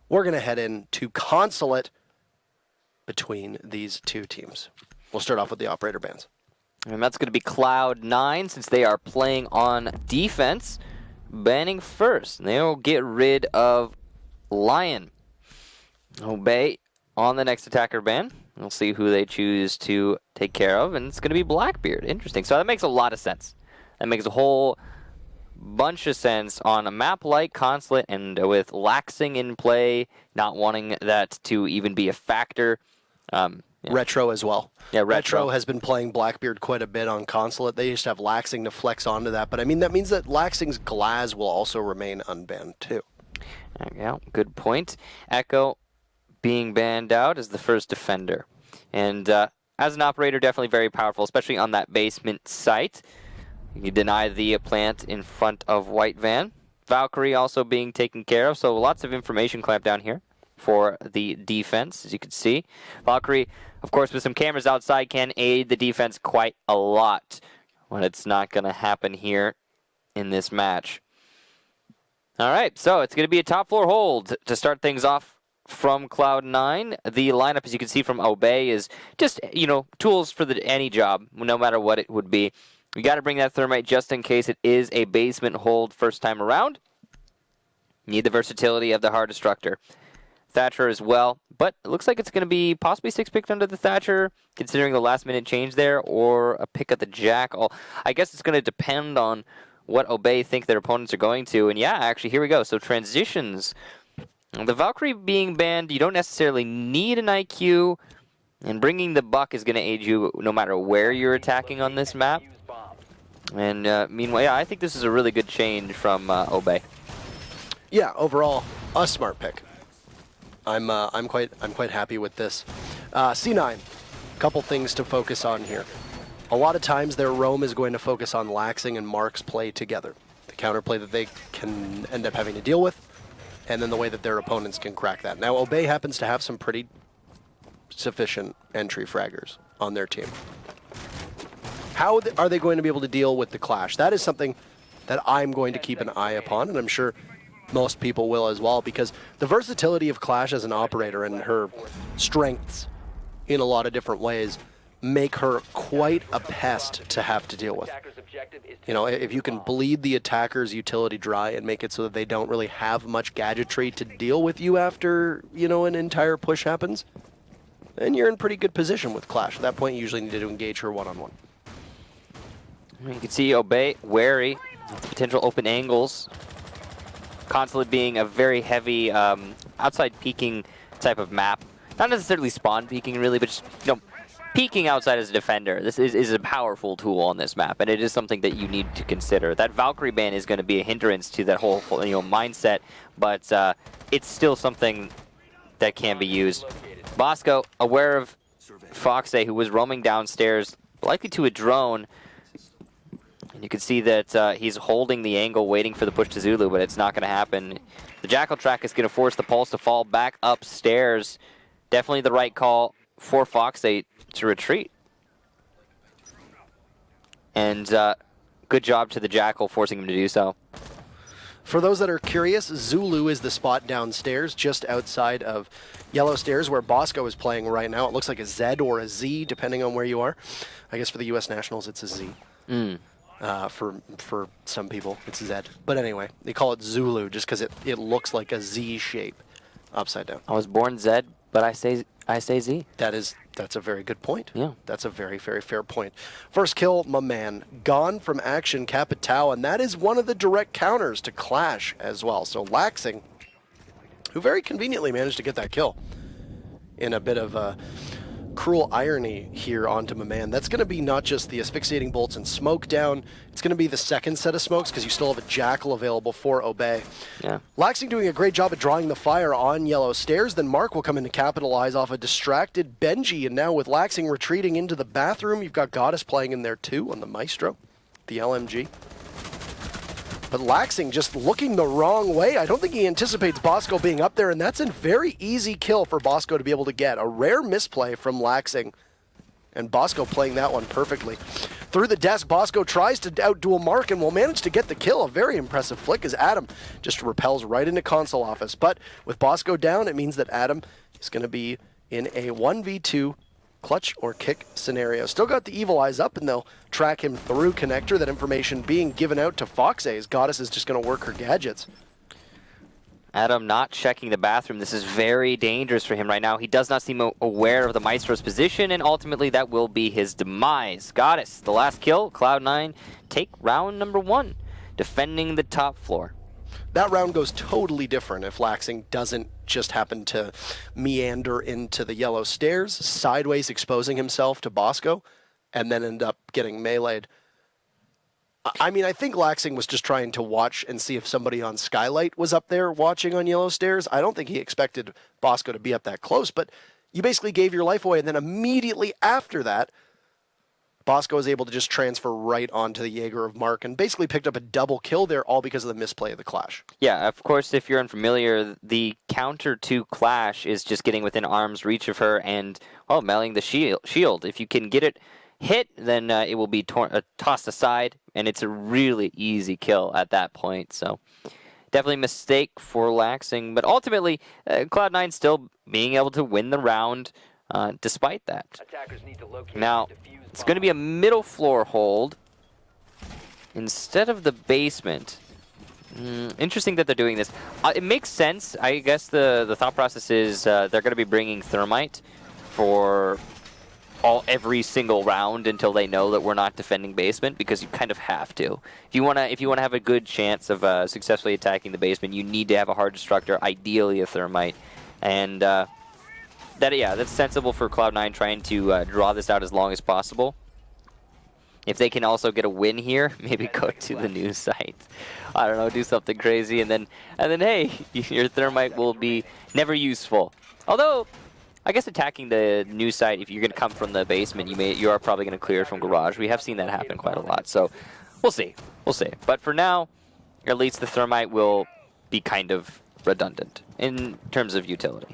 we're going to head into Consulate between these two teams. We'll start off with the operator bans. And that's going to be Cloud9, since they are playing on defense, banning first. And they'll get rid of Lion. Obey on the next attacker ban. We'll see who they choose to take care of, and it's going to be Blackbeard. Interesting. So that makes a lot of sense. That makes a whole bunch of sense on a map like Consulate, and with Laxing in play, not wanting that to even be a factor. Yeah. Retro as well. Yeah, Retro has been playing Blackbeard quite a bit on Consulate. They used to have Laxing to flex onto that, but I mean that means that Laxing's Glaz will also remain unbanned too. Yeah, good point. Echo being banned out as the first defender. And as an operator, definitely very powerful, especially on that basement site. You deny the plant in front of White Van. Valkyrie also being taken care of, so lots of information clamped down here for the defense, as you can see. Valkyrie, of course, with some cameras outside, can aid the defense quite a lot, but it's not going to happen here in this match. All right, so it's going to be a top floor hold to start things off from Cloud9. The lineup, as you can see from Obey, is just, tools for any job, no matter what it would be. We got to bring that Thermite just in case it is a basement hold first time around. Need the versatility of the Hard Destructor. Thatcher as well, but it looks like it's going to be possibly 6 picked under the Thatcher, considering the last minute change there, or a pick at the Jackal. I guess it's going to depend on what Obey think their opponents are going to, and yeah, actually, here we go. So transitions. The Valkyrie being banned, you don't necessarily need an IQ, and bringing the Buck is going to aid you no matter where you're attacking on this map. And meanwhile, yeah, I think this is a really good change from Obey. Yeah, overall, a smart pick. I'm quite happy with this. C9, couple things to focus on here. A lot of times their roam is going to focus on Laxing and Mark's play together. The counterplay that they can end up having to deal with, and then the way that their opponents can crack that. Now, Obey happens to have some pretty sufficient entry fraggers on their team. How are they going to be able to deal with the clash? That is something that I'm going to keep an eye upon, and I'm sure most people will as well, because the versatility of Clash as an operator and her strengths in a lot of different ways make her quite a pest to have to deal with. If you can bleed the attacker's utility dry and make it so that they don't really have much gadgetry to deal with you after, an entire push happens, then you're in pretty good position with Clash. At that point, you usually need to engage her one-on-one. You can see Obey wary of the potential open angles. Consulate being a very heavy outside peeking type of map. Not necessarily spawn peeking really, but just, peeking outside as a defender. This is a powerful tool on this map, and it is something that you need to consider. That Valkyrie ban is going to be a hindrance to that whole mindset, but it's still something that can be used. Bosco, aware of Foxay, who was roaming downstairs, likely to a drone. And you can see that he's holding the angle, waiting for the push to Zulu, but it's not going to happen. The Jackal track is going to force the Pulse to fall back upstairs. Definitely the right call for Foxay to retreat. And good job to the Jackal forcing him to do so. For those that are curious, Zulu is the spot downstairs, just outside of Yellow Stairs, where Bosco is playing right now. It looks like a Z or a Z, depending on where you are. I guess for the U.S. Nationals, it's a Z. For some people, it's Z. But anyway, they call it Zulu just because it looks like a Z shape upside down. I was born Z, but I say Z. That's a very good point. Yeah. That's a very, very fair point. First kill, my man. Gone from action, Capitao, and that is one of the direct counters to Clash as well. So Laxing, who very conveniently managed to get that kill in a bit of a cruel irony here onto my man. That's going to be not just the asphyxiating bolts and smoke down, it's going to be the second set of smokes because you still have a Jackal available for Obey. Yeah. Laxing doing a great job at drawing the fire on Yellow Stairs, then Mark will come in to capitalize off a distracted Benji, and now with Laxing retreating into the bathroom, you've got Goddess playing in there too on the Maestro, the LMG. But Laxing just looking the wrong way. I don't think he anticipates Bosco being up there, and that's a very easy kill for Bosco to be able to get. A rare misplay from Laxing. and Bosco playing that one perfectly. Through the desk, Bosco tries to outduel Mark and will manage to get the kill. A very impressive flick as Adam just repels right into console office. But with Bosco down, it means that Adam is going to be in a 1v2 clutch or kick scenario. Still got the evil eyes up, and they'll track him through connector. That information being given out to Foxaze. Goddess is just going to work her gadgets. Adam not checking the bathroom. This is very dangerous for him right now. He does not seem aware of the Maestro's position, and ultimately that will be his demise. Goddess, the last kill. Cloud9 take round number 1, defending the top floor. That round goes totally different if Laxing doesn't just happen to meander into the yellow stairs, sideways exposing himself to Bosco, and then end up getting meleeed. I mean, I think Laxing was just trying to watch and see if somebody on Skylight was up there watching on yellow stairs. I don't think he expected Bosco to be up that close, but you basically gave your life away, and then immediately after that, Bosco was able to just transfer right onto the Jaeger of Mark and basically picked up a double kill there, all because of the misplay of the Clash. Yeah, of course, if you're unfamiliar, the counter to Clash is just getting within arm's reach of her and, well, meleeing the shield. If you can get it hit, then it will be tossed aside, and it's a really easy kill at that point. So definitely a mistake for Laxing, but ultimately, Cloud9 still being able to win the round despite that. Now, it's going to be a middle floor hold instead of the basement. Interesting that they're doing this. It makes sense. I guess the thought process is they're going to be bringing Thermite for every single round until they know that we're not defending basement, because you kind of have to. If you want to have a good chance of successfully attacking the basement, you need to have a hard destructor, ideally a Thermite, and that's sensible for Cloud9 trying to draw this out as long as possible. If they can also get a win here, maybe go to the new site. I don't know, do something crazy, and then hey, your Thermite will be never useful. Although, I guess attacking the new site, if you're going to come from the basement, you are probably going to clear it from garage. We have seen that happen quite a lot, so we'll see. But for now, at least the Thermite will be kind of redundant in terms of utility.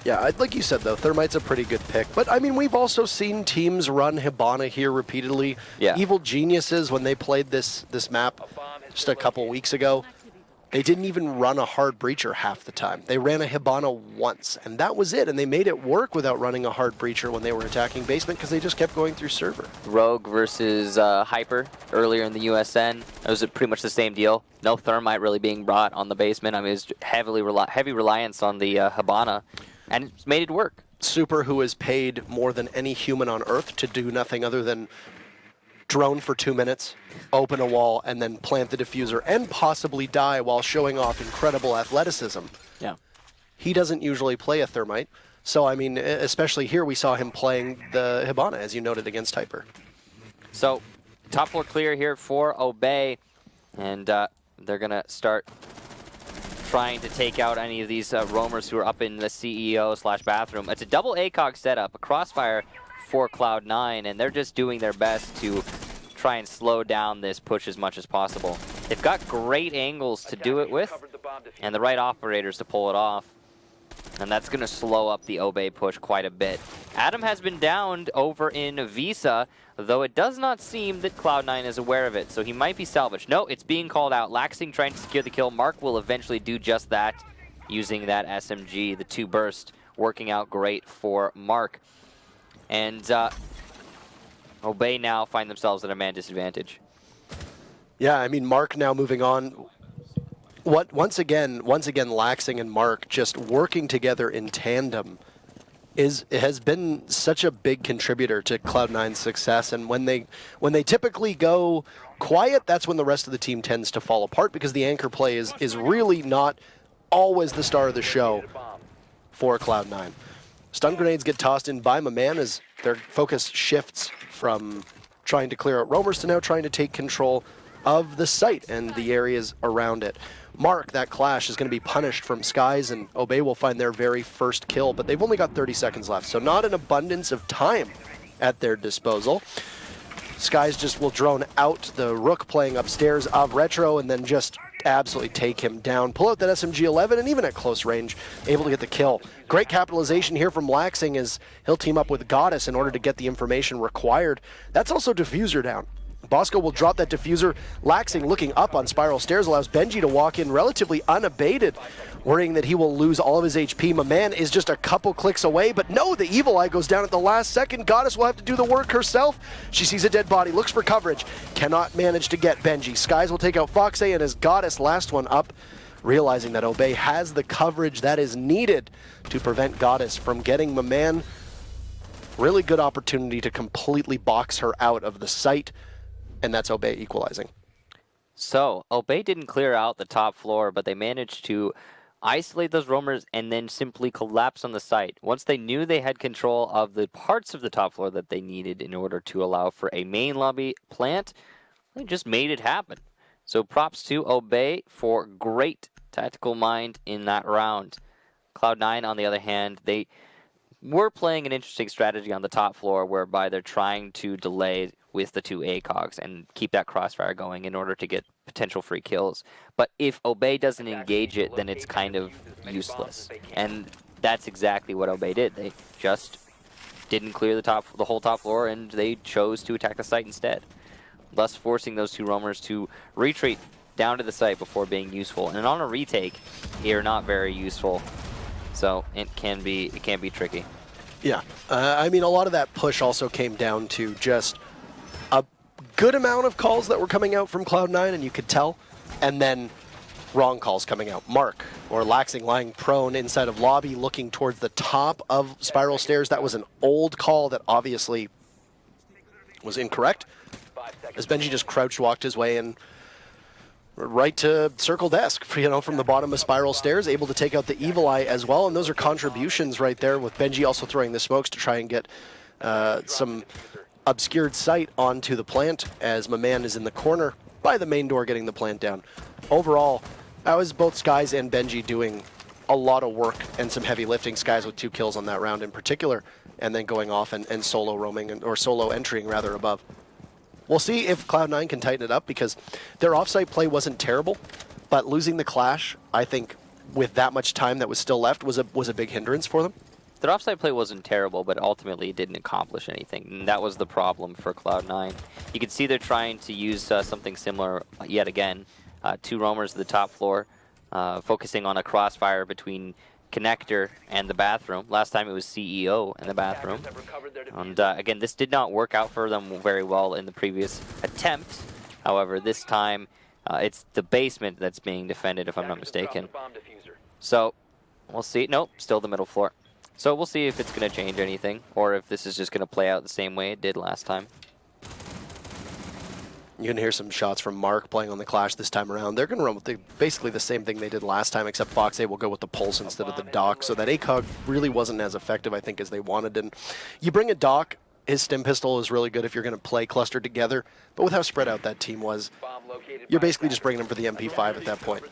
Yeah, like you said, though, Thermite's a pretty good pick. But, I mean, we've also seen teams run Hibana here repeatedly. Yeah. Evil Geniuses, when they played this map just a couple weeks ago, they didn't even run a hard breacher half the time. They ran a Hibana once, and that was it. And they made it work without running a hard breacher when they were attacking basement, because they just kept going through server. Rogue versus Hyper earlier in the USN. It was pretty much the same deal. No Thermite really being brought on the basement. I mean, it was heavy reliance on the Hibana, and it's made it work. Super, who is paid more than any human on Earth to do nothing other than drone for 2 minutes, open a wall, and then plant the diffuser, and possibly die while showing off incredible athleticism. Yeah. He doesn't usually play a Thermite, so I mean, especially here we saw him playing the Hibana, as you noted, against Hyper. So, top floor clear here for Obey, and they're going to start trying to take out any of these roamers who are up in the CEO/bathroom. It's a double ACOG setup, a crossfire for Cloud9, and they're just doing their best to try and slow down this push as much as possible. They've got great angles to do it with, and the right operators to pull it off. And that's going to slow up the Obey push quite a bit. Adam has been downed over in Visa, though it does not seem that Cloud9 is aware of it, so he might be salvaged. No, it's being called out. Laxing trying to secure the kill. Mark will eventually do just that, using that SMG, the 2 burst, working out great for Mark. And Obey now find themselves at a man disadvantage. Yeah, I mean, Mark now moving on. Once again, Laxing and Mark just working together in tandem has been such a big contributor to Cloud9's success. And when they typically go quiet, that's when the rest of the team tends to fall apart, because the anchor play is really not always the star of the show for Cloud9. Stun grenades get tossed in by my man as their focus shifts from trying to clear out roamers to now trying to take control of the site and the areas around it. Mark, that clash is going to be punished from Skies, and Obey will find their very first kill, but they've only got 30 seconds left, so not an abundance of time at their disposal. Skies just will drone out the Rook playing upstairs of Retro, and then just absolutely take him down. Pull out that SMG-11, and even at close range, able to get the kill. Great capitalization here from Laxing as he'll team up with Goddess in order to get the information required. That's also Diffuser down. Bosco will drop that Diffuser. Laxing looking up on Spiral Stairs allows Benji to walk in relatively unabated, worrying that he will lose all of his HP. My man is just a couple clicks away, but no, the Evil Eye goes down at the last second. Goddess will have to do the work herself. She sees a dead body, looks for coverage, cannot manage to get Benji. Skies will take out Foxay, and as Goddess last one up, realizing that Obey has the coverage that is needed to prevent Goddess from getting my man. Really good opportunity to completely box her out of the site, and that's Obey equalizing. So, Obey didn't clear out the top floor, but they managed to isolate those roamers and then simply collapse on the site. Once they knew they had control of the parts of the top floor that they needed in order to allow for a main lobby plant, they just made it happen. So props to Obey for great tactical mind in that round. Cloud9, on the other hand, they were playing an interesting strategy on the top floor whereby they're trying to delay with the two ACOGs and keep that crossfire going in order to get potential free kills. But if Obey doesn't engage it, then it's kind of useless. And that's exactly what Obey did. They just didn't clear the whole top floor, and they chose to attack the site instead, thus forcing those two roamers to retreat down to the site before being useful. And on a retake, they're not very useful. So it can be tricky. Yeah, I mean, a lot of that push also came down to just a good amount of calls that were coming out from Cloud9, and you could tell, and then wrong calls coming out. Mark, or Laxing, lying prone inside of lobby, looking towards the top of Spiral Stairs. That was an old call that obviously was incorrect, as Benji just crouched, walked his way in right to circle desk, from the bottom of Spiral Stairs, able to take out the Evil Eye as well, and those are contributions right there, with Benji also throwing the smokes to try and get some obscured sight onto the plant, as my man is in the corner by the main door getting the plant down. Overall, that was both Skies and Benji doing a lot of work and some heavy lifting. Skies with 2 kills on that round in particular, and then going off and solo roaming, or solo entering rather, above. We'll see if Cloud9 can tighten it up, because their offsite play wasn't terrible, but losing the clash, I think, with that much time that was still left, was a big hindrance for them. Their offsite play wasn't terrible, but ultimately it didn't accomplish anything. And that was the problem for Cloud9. You can see they're trying to use something similar yet again. 2 roamers to the top floor, focusing on a crossfire between Connector and the bathroom. Last time it was CEO in the bathroom. And again, this did not work out for them very well in the previous attempt. However, this time it's the basement that's being defended, if I'm not mistaken. So we'll see. Nope, still the middle floor. So we'll see if it's going to change anything, or if this is just going to play out the same way it did last time. You can hear some shots from Mark playing on the Clash this time around. They're going to run with basically the same thing they did last time, except Foxay will go with the Pulse instead of the Doc. So that ACOG really wasn't as effective, I think, as they wanted. And you bring a Doc, his stim pistol is really good if you're going to play clustered together. But with how spread out that team was, you're basically just bringing him for the MP5 at that point.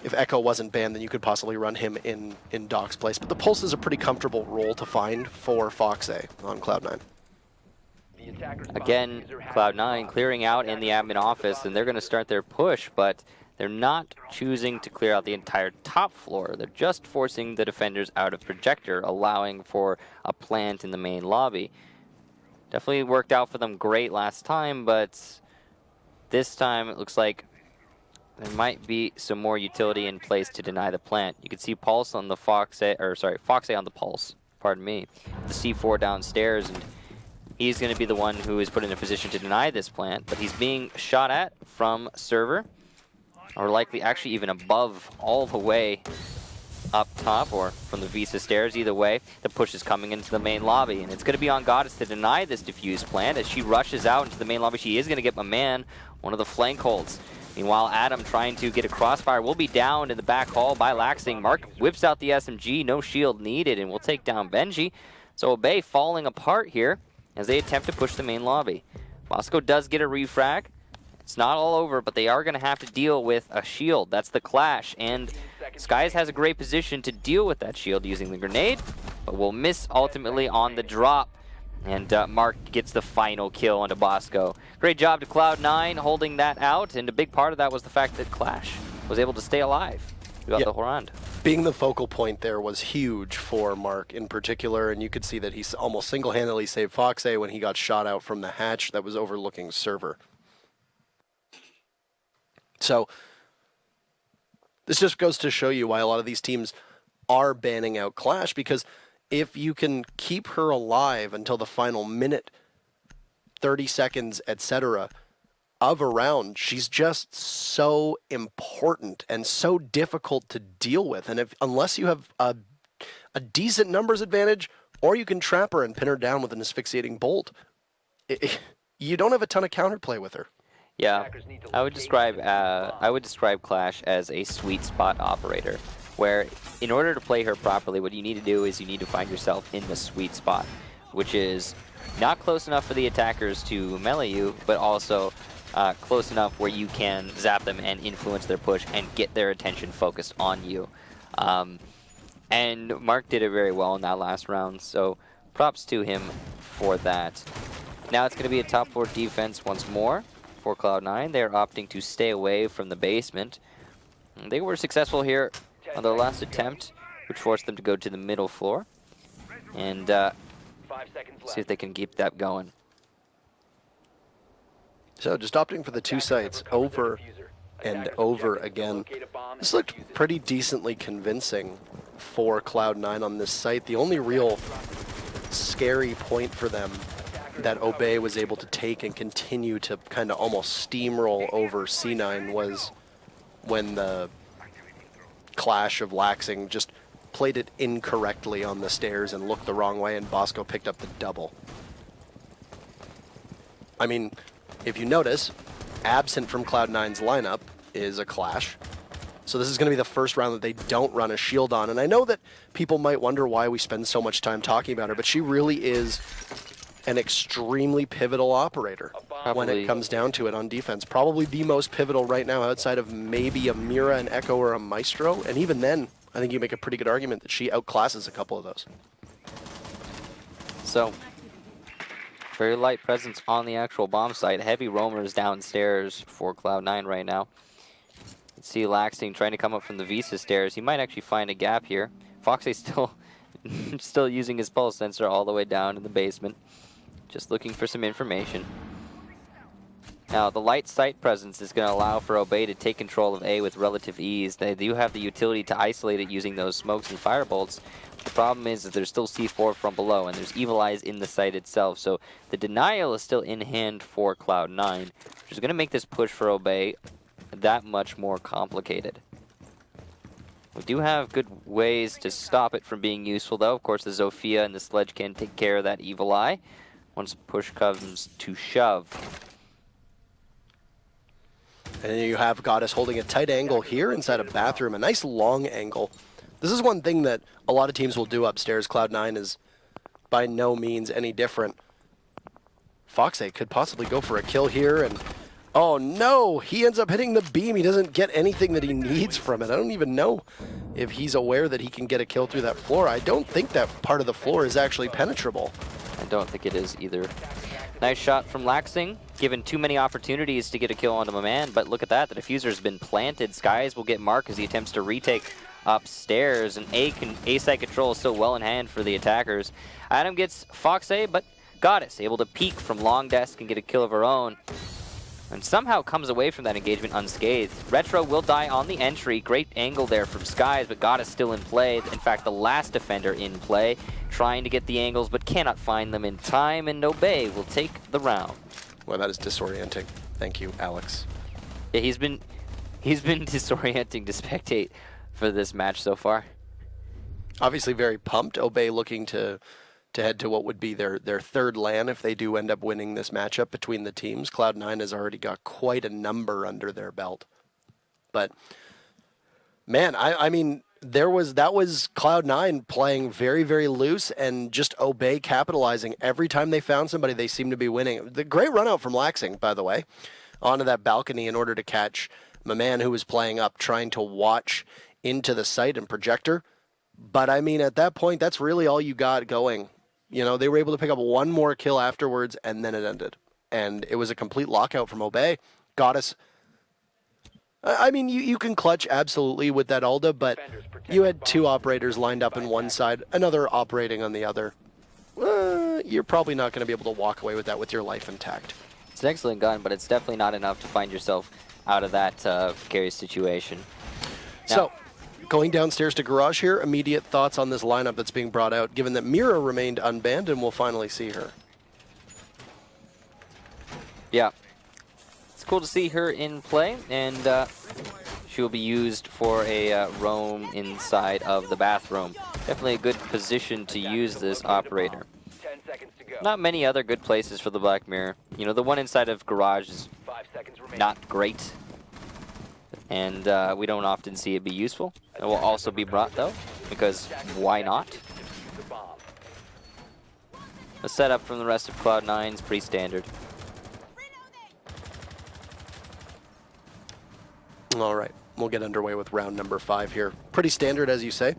If Echo wasn't banned, then you could possibly run him in Doc's place. But the Pulse is a pretty comfortable role to find for Foxay on Cloud9. Again, Cloud9 clearing out in the admin office, and they're going to start their push, but they're not choosing to clear out the entire top floor. They're just forcing the defenders out of Projector, allowing for a plant in the main lobby. Definitely worked out for them great last time, but this time it looks like there might be some more utility in place to deny the plant. You can see Pulse on the Foxay on the Pulse, pardon me, the C4 downstairs, and he's going to be the one who is put in a position to deny this plant, but he's being shot at from server, or likely actually even above, all the way up top, or from the Visa stairs. Either way, the push is coming into the main lobby, and it's going to be on Goddess to deny this diffuse plant. As she rushes out into the main lobby, she is going to get my man one of the flank holds. Meanwhile, Adam trying to get a crossfire will be downed in the back hall by Laxing. Mark whips out the SMG, no shield needed, and will take down Benji. So Obey falling apart here as they attempt to push the main lobby. Bosco does get a refrag. It's not all over, but they are going to have to deal with a shield. That's the Clash, and Skies has a great position to deal with that shield using the grenade, but will miss ultimately on the drop. And Mark gets the final kill onto Bosco. Great job to Cloud9 holding that out, and a big part of that was the fact that Clash was able to stay alive throughout the whole round. Being the focal point there was huge for Mark in particular, and you could see that he almost single-handedly saved Foxay when he got shot out from the hatch that was overlooking server. So this just goes to show you why a lot of these teams are banning out Clash, because if you can keep her alive until the final minute, 30 seconds, etc., of a round, she's just so important and so difficult to deal with. And unless you have a decent numbers advantage, or you can trap her and pin her down with an asphyxiating bolt, you don't have a ton of counterplay with her. Yeah, I would describe Clash as a sweet spot operator, where in order to play her properly, what you need to do is you need to find yourself in the sweet spot, which is not close enough for the attackers to melee you, but also close enough where you can zap them and influence their push and get their attention focused on you. And Mark did it very well in that last round, so props to him for that. Now it's going to be a top 4 defense once more for Cloud9. They're opting to stay away from the basement. They were successful here on their last attempt, which forced them to go to the middle floor. And see if they can keep that going. So just opting for the 2 sites over and over again. This looked pretty decently convincing for Cloud9 on this site. The only real scary point for them that Obey was able to take and continue to kind of almost steamroll over C9 was when the Clash of Laxing just played it incorrectly on the stairs and looked the wrong way, and Bosco picked up the double. I mean, if you notice, absent from Cloud9's lineup is a Clash. So this is going to be the first round that they don't run a shield on. And I know that people might wonder why we spend so much time talking about her, but she really is an extremely pivotal operator when it comes down to it on defense. Probably the most pivotal right now outside of maybe a Mira, an Echo, or a Maestro. And even then, I think you make a pretty good argument that she outclasses a couple of those. So, very light presence on the actual bomb site. Heavy roamers downstairs for Cloud9 right now. You can see Laxing trying to come up from the Visa stairs. He might actually find a gap here. Foxy still using his pulse sensor all the way down in the basement. Just looking for some information. Now, the light site presence is going to allow for Obey to take control of A with relative ease. They do have the utility to isolate it using those smokes and firebolts. The problem is that there's still C4 from below, and there's Evil Eyes in the site itself. So the denial is still in hand for Cloud9, which is going to make this push for Obey that much more complicated. We do have good ways to stop it from being useful, though. Of course, the Zofia and the Sledge can take care of that Evil Eye once push comes to shove. And then you have Goddess holding a tight angle here inside a bathroom, a nice long angle. This is one thing that a lot of teams will do upstairs. Cloud9 is by no means any different. Foxay could possibly go for a kill here, and oh no, he ends up hitting the beam. He doesn't get anything that he needs from it. I don't even know if he's aware that he can get a kill through that floor. I don't think that part of the floor is actually penetrable. I don't think it is either. Nice shot from Laxing, given too many opportunities to get a kill onto my man, but look at that, the diffuser's been planted. Skies will get Mark as he attempts to retake upstairs, and A-side control is still well in hand for the attackers. Adam gets Foxay, but Goddess able to peek from long desk and get a kill of her own, and somehow comes away from that engagement unscathed. Retro will die on the entry. Great angle there from Skies, but Goddess still in play. In fact, the last defender in play, trying to get the angles, but cannot find them in time, and Obey will take the round. Well, that is disorienting. Thank you, Alex. Yeah, he's been disorienting to spectate for this match so far. Obviously very pumped. Obey looking to head to what would be their third LAN if they do end up winning this matchup between the teams. Cloud9 has already got quite a number under their belt. But, man, I mean, that was Cloud9 playing very, very loose and just Obey capitalizing. Every time they found somebody, they seemed to be winning. The great run out from Laxing, by the way, onto that balcony in order to catch my man who was playing up, trying to watch into the site and projector. But, I mean, at that point, that's really all you got going. You know, they were able to pick up one more kill afterwards, and then it ended. And it was a complete lockout from Obey. Goddess I mean, you can clutch absolutely with that Alda, but you had 2 operators lined up in one side, another operating on the other. You're probably not going to be able to walk away with that with your life intact. It's an excellent gun, but it's definitely not enough to find yourself out of that precarious situation. Now, So, going downstairs to garage here, immediate thoughts on this lineup that's being brought out, given that Mira remained unbanned, and we'll finally see her. yeah. It's cool to see her in play, and she will be used for a roam inside of the bathroom. Definitely a good position to use this operator. 10 seconds to go. Not many other good places for the Black Mirror. You know, the one inside of garage is 5 seconds remaining. not great, and we don't often see it be useful. It will also be brought, though, because why not? Defuse the bomb. The setup from the rest of Cloud9 is pretty standard. All right, we'll get underway with round number 5 here. Pretty standard, as you say.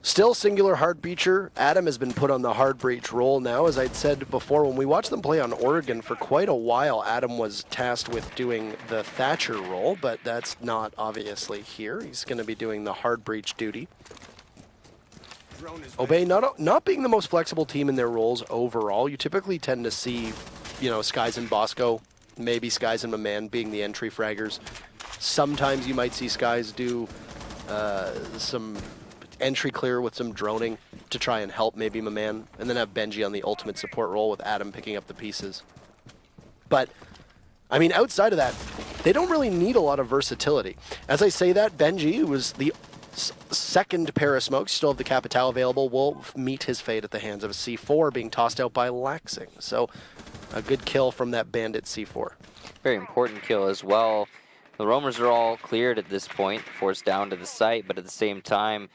Still singular hard breacher. Adam has been put on the hard breach role now. As I'd said before, when we watched them play on Oregon for quite a while, Adam was tasked with doing the Thatcher role, but that's not obviously here. He's going to be doing the hard breach duty. Obey not being the most flexible team in their roles overall. You typically tend to see, you know, Skies and Bosco, maybe Skies and Maman being the entry fraggers. Sometimes you might see Skies do some entry clear with some droning to try and help maybe Maman, and then have Benji on the ultimate support role with Adam picking up the pieces. But, I mean, outside of that, they don't really need a lot of versatility. As I say that, Benji, who was the second pair of smokes, still have the Capital available, will meet his fate at the hands of a C4 being tossed out by Laxing. So, a good kill from that Bandit C4. Very important kill as well. The roamers are all cleared at this point, forced down to the site, but at the same time,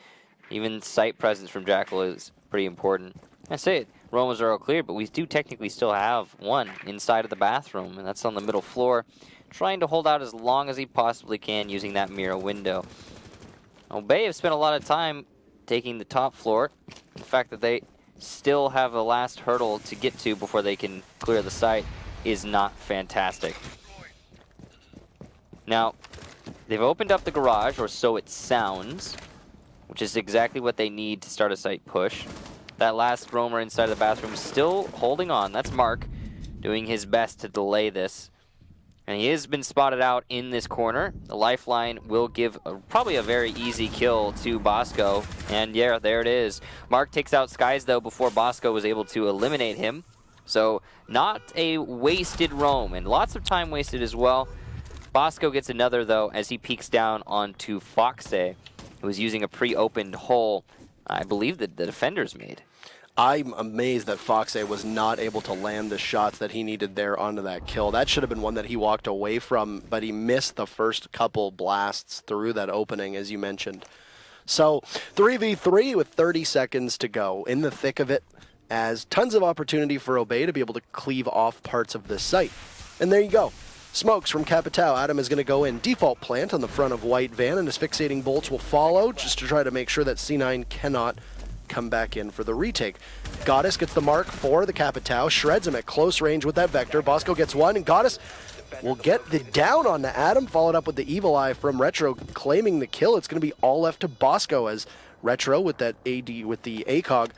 even site presence from Jackal is pretty important. I say it, roamers are all cleared, but we do technically still have one inside of the bathroom, and that's on the middle floor, trying to hold out as long as he possibly can using that mirror window. Obey have spent a lot of time taking the top floor. The fact that they still have the last hurdle to get to before they can clear the site is not fantastic. Now, they've opened up the garage, or so it sounds, which is exactly what they need to start a site push. That last roamer inside the bathroom is still holding on. That's Mark doing his best to delay this. And he has been spotted out in this corner. The lifeline will give probably a very easy kill to Bosco. And yeah, there it is. Mark takes out Skies, though, before Bosco was able to eliminate him. So not a wasted roam, and lots of time wasted as well. Bosco gets another, though, as he peeks down onto Foxe, who is using a pre-opened hole, I believe, that the defenders made. I'm amazed that Foxe was not able to land the shots that he needed there onto that kill. That should have been one that he walked away from, but he missed the first couple blasts through that opening, as you mentioned. So 3v3 with 30 seconds to go, in the thick of it, as tons of opportunity for Obey to be able to cleave off parts of this site. And there you go. Smokes from Capital. Adam is going to go in default plant on the front of White Van, and his fixating bolts will follow just to try to make sure that C9 cannot come back in for the retake. Goddess gets the mark for the Capital, shreds him at close range with that Vector. Bosco gets one, and Goddess will get the down on the Adam, followed up with the Evil Eye from Retro claiming the kill. It's going to be all left to Bosco as Retro with that AD with the ACOG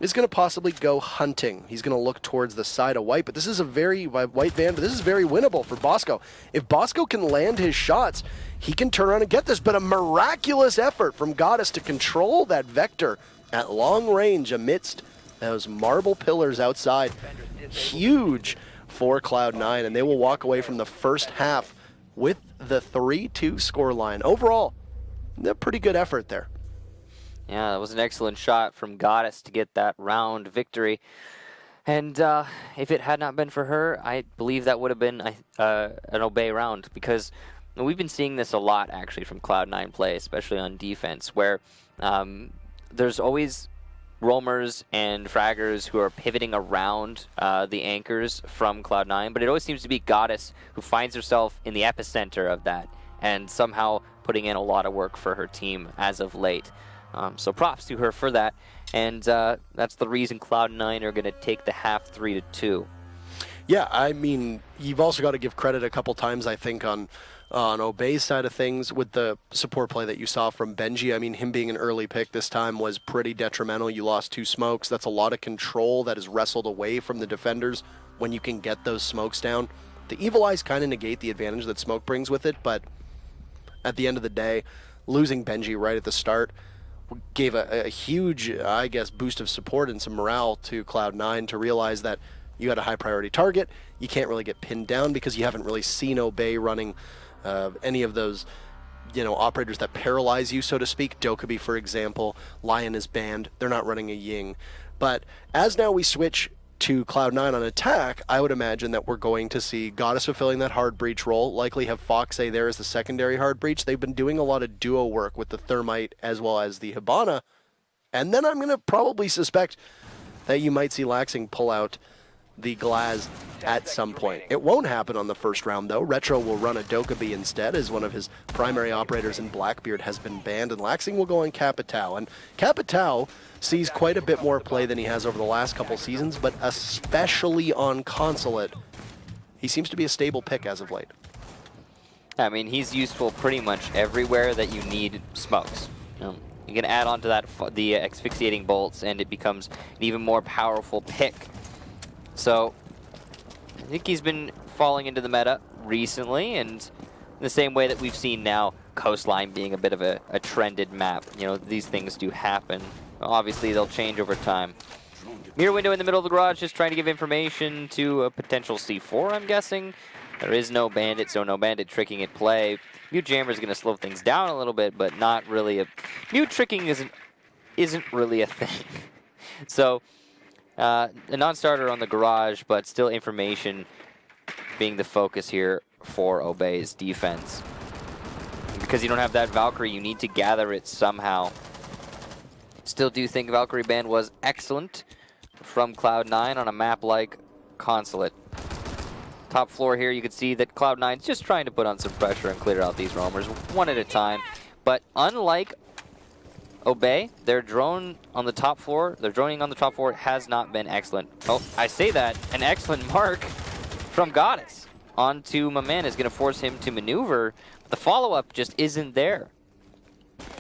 is going to possibly go hunting. He's going to look towards the side of White, but this is a very White Van, but this is very winnable for Bosco. If Bosco can land his shots, he can turn around and get this, but a miraculous effort from Goddess to control that Vector at long range amidst those marble pillars outside. Huge for Cloud9, and they will walk away from the first half with the 3-2 scoreline. Overall, a pretty good effort there. Yeah, that was an excellent shot from Goddess to get that round victory. And if it had not been for her, I believe that would have been an Obey round, because we've been seeing this a lot, actually, from Cloud9 play, especially on defense, where there's always roamers and fraggers who are pivoting around the anchors from Cloud9, but it always seems to be Goddess who finds herself in the epicenter of that and somehow putting in a lot of work for her team as of late. So props to her for that, and that's the reason Cloud9 are going to take the half 3-2. Yeah, I mean, you've also got to give credit a couple times, I think, on On Obey's side of things, with the support play that you saw from Benji, I mean, him being an early pick this time was pretty detrimental. You lost 2 smokes. That's a lot of control that is wrestled away from the defenders when you can get those smokes down. The Evil Eyes kind of negate the advantage that smoke brings with it, but at the end of the day, losing Benji right at the start gave a huge, I guess, boost of support and some morale to Cloud9 to realize that you had a high priority target. You can't really get pinned down because you haven't really seen Obey running any of those, operators that paralyze you, so to speak. Dokkaebi, for example, Lion is banned. They're not running a Ying. But as now we switch to Cloud9 on attack, I would imagine that we're going to see Goddess fulfilling that hard breach role, likely have Foxay there as the secondary hard breach. They've been doing a lot of duo work with the Thermite as well as the Hibana. And then I'm going to probably suspect that you might see Laxing pull out the Glaz at some point. It won't happen on the first round, though. Retro will run a Dokkaebi instead, as one of his primary operators in Blackbeard has been banned, and Laxing will go on Capitao. And Capitao sees quite a bit more play than he has over the last couple seasons, but especially on Consulate, he seems to be a stable pick as of late. I mean, he's useful pretty much everywhere that you need smokes. You can add on to that the asphyxiating bolts, and it becomes an even more powerful pick. So, I think he's been falling into the meta recently, and in the same way that we've seen now Coastline being a bit of a trended map. These things do happen. Obviously, they'll change over time. Mirror window in the middle of the garage, just trying to give information to a potential C4, I'm guessing. There is no bandit, so no bandit tricking at play. Mute Jammer is going to slow things down a little bit, but not really a... Mute tricking isn't really a thing. So, a non-starter on the garage, but still information being the focus here for Obey's defense. Because you don't have that Valkyrie, you need to gather it somehow. Still do think Valkyrie ban was excellent from Cloud9 on a map like Consulate. Top floor here, you can see that Cloud9's just trying to put on some pressure and clear out these roamers one at a time. But unlike Obey, their drone on the top floor, their droning on the top floor has not been excellent. Oh, I say that, an excellent mark from Goddess onto my man is going to force him to maneuver. But the follow-up just isn't there.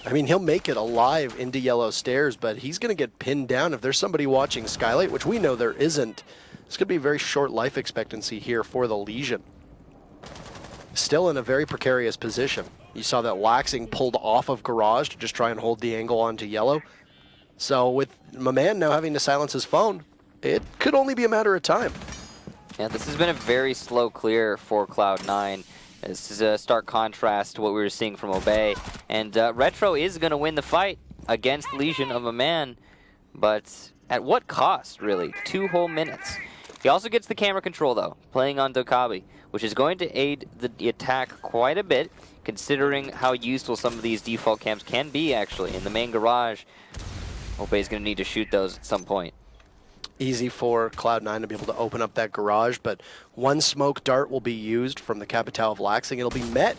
I mean, he'll make it alive into yellow stairs, but he's going to get pinned down. If there's somebody watching Skylight, which we know there isn't, it's going to be a very short life expectancy here for the Legion. Still in a very precarious position. You saw that Laxing pulled off of Garage to just try and hold the angle onto yellow. So with my man now having to silence his phone, it could only be a matter of time. Yeah, this has been a very slow clear for Cloud9. This is a stark contrast to what we were seeing from Obey. And Retro is going to win the fight against Legion of a man, but at what cost, really? 2 whole minutes. He also gets the camera control, though, playing on Dokkaebi, which is going to aid the attack quite a bit, considering how useful some of these default cams can be, actually. In the main garage, Obey's going to need to shoot those at some point. Easy for Cloud9 to be able to open up that garage, but one smoke dart will be used from the Capitao of Laxing. It'll be met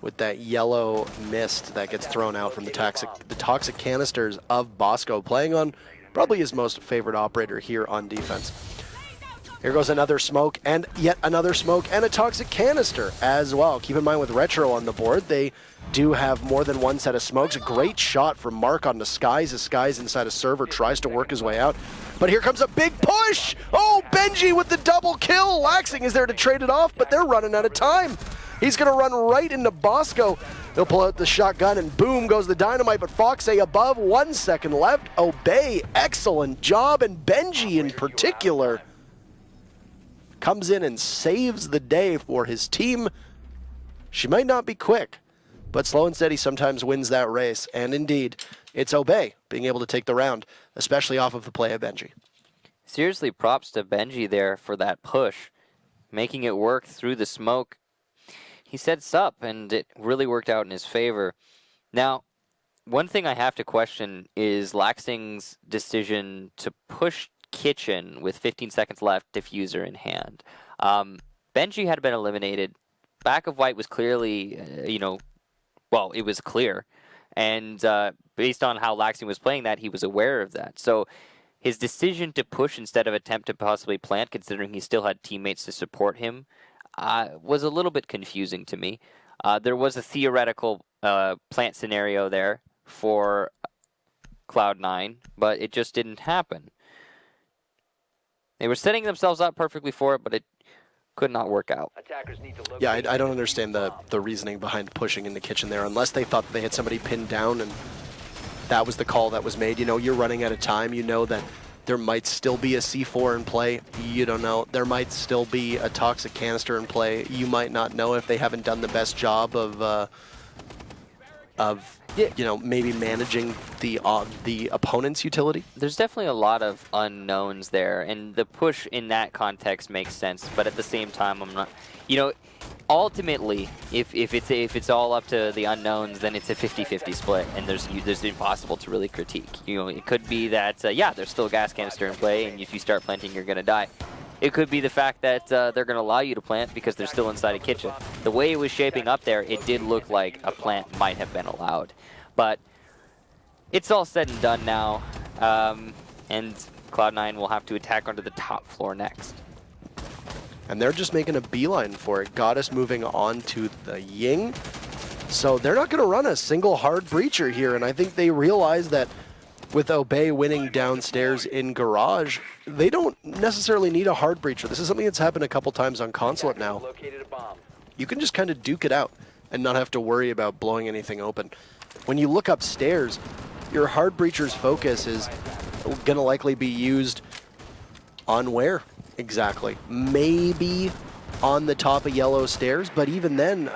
with that yellow mist that gets thrown out from the toxic canisters of Bosco, playing on probably his most favorite operator here on defense. Here goes another smoke, and yet another smoke, and a toxic canister as well. Keep in mind with Retro on the board, they do have more than one set of smokes. A great shot from Mark on Disguise as Skies inside a server tries to work his way out. But here comes a big push! Oh, Benji with the double kill! Laxing is there to trade it off, but they're running out of time. He's going to run right into Bosco. He'll pull out the shotgun, and boom goes the dynamite, but Foxay above, 1 second left. Obey, excellent job, and Benji in particular comes in and saves the day for his team. She might not be quick, but slow and steady sometimes wins that race. And indeed, it's Obey being able to take the round, especially off of the play of Benji. Seriously, props to Benji there for that push, making it work through the smoke. He sets up, and it really worked out in his favor. Now, one thing I have to question is Laxing's decision to push Kitchen with 15 seconds left, diffuser in hand. Benji had been eliminated. Back of white was clearly, well, it was clear. And based on how Laxing was playing that, he was aware of that. So his decision to push instead of attempt to possibly plant, considering he still had teammates to support him, was a little bit confusing to me. There was a theoretical plant scenario there for Cloud9, but it just didn't happen. They were setting themselves up perfectly for it, but it could not work out. Attackers need to locate Yeah, I don't and understand defuse the reasoning behind pushing in the kitchen there, unless they thought that they had somebody pinned down and that was the call that was made. You know, you're running out of time. You know that there might still be a C4 in play. You don't know. There might still be a toxic canister in play. You might not know if they haven't done the best job of you know, maybe managing the opponent's utility. There's definitely a lot of unknowns there, and the push in that context makes sense. But at the same time, I'm not, you know, ultimately, if it's all up to the unknowns, then it's a 50-50 split, and there's impossible to really critique. You know, it could be that yeah, there's still a gas canister in play, and if you start planting, you're gonna die. It could be the fact that they're going to allow you to plant because they're still inside a kitchen. The way it was shaping up there, it did look like a plant might have been allowed. But it's all said and done now, and Cloud9 will have to attack onto the top floor next. And they're just making a beeline for it. Goddess moving on to the Ying. So they're not going to run a single hard breacher here, and I think they realize that with Obey winning downstairs in Garage, they don't necessarily need a hard breacher. This is something that's happened a couple times on Consulate now. located a bomb. You can just kind of duke it out and not have to worry about blowing anything open. When you look upstairs, your hard breacher's focus is going to likely be used on where exactly? Maybe on the top of yellow stairs, but even then,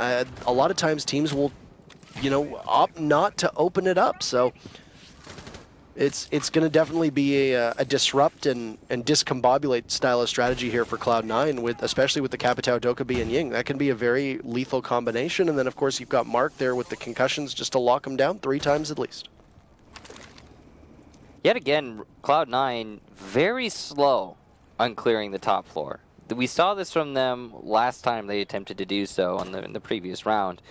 a lot of times teams will, you know, opt not to open it up. So it's going to definitely be a disrupt and discombobulate style of strategy here for Cloud9, especially with the Capitao, Dokkaebi, and Ying. That can be a very lethal combination. And then, of course, you've got Mark there with the concussions just to lock him down 3 times at least. Yet again, Cloud9 very slow on clearing the top floor. We saw this from them last time they attempted to do so in the previous round.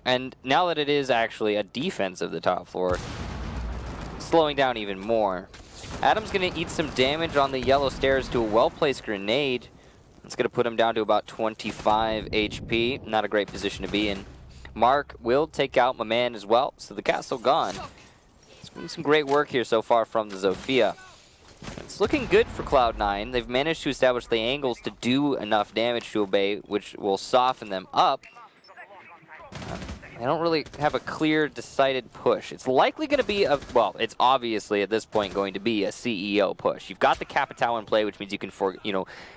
And now that it is actually a defense of the top floor, slowing down even more. Adam's going to eat some damage on the yellow stairs to a well-placed grenade. It's going to put him down to about 25 HP. Not a great position to be in. Mark will take out my man as well, so the castle gone. It's been some great work here so far from the Zofia. It's looking good for Cloud9. They've managed to establish the angles to do enough damage to Obey, which will soften them up. They don't really have a clear, decided push. It's likely going to be well, it's obviously at this point going to be a CEO push. You've got the Capitao in play, which means you can,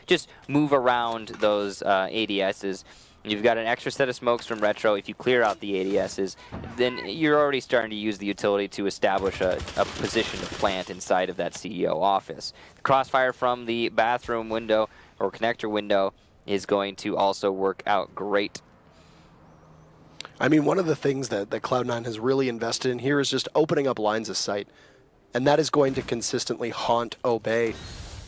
just move around those ADSs. You've got an extra set of smokes from Retro. If you clear out the ADSs, then you're already starting to use the utility to establish a position to plant inside of that CEO office. The crossfire from the bathroom window or connector window is going to also work out great. I mean, one of the things that Cloud9 has really invested in here is just opening up lines of sight. And that is going to consistently haunt Obey,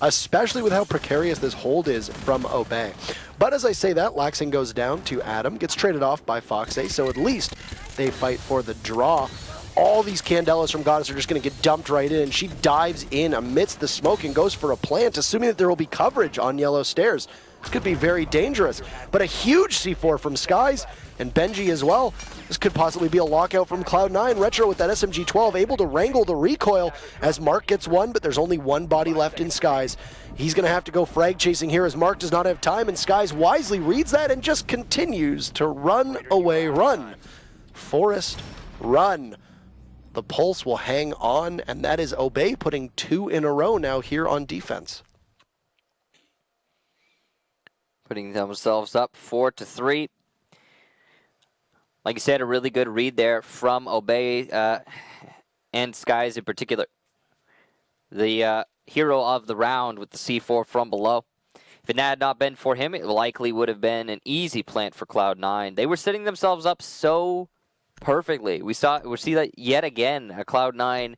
especially with how precarious this hold is from Obey. But as I say that, Laxing goes down to Adam, gets traded off by Foxay, so at least they fight for the draw. All these Candelas from Goddess are just going to get dumped right in. She dives in amidst the smoke and goes for a plant, assuming that there will be coverage on yellow stairs. This could be very dangerous. But a huge C4 from Skies, and Benji as well. This could possibly be a lockout from Cloud9. Retro with that SMG-12 able to wrangle the recoil as Mark gets one, but there's only one body left in Skies. He's going to have to go frag chasing here as Mark does not have time, and Skies wisely reads that and just continues to run away. Run. Forest, run. The Pulse will hang on, and that is Obey putting 2 in a row now here on defense. Putting themselves up 4-3. Like you said, a really good read there from Obey and Skies in particular. The hero of the round with the C4 from below. If it had not been for him, it likely would have been an easy plant for Cloud9. They were setting themselves up so perfectly. We see that yet again. Cloud9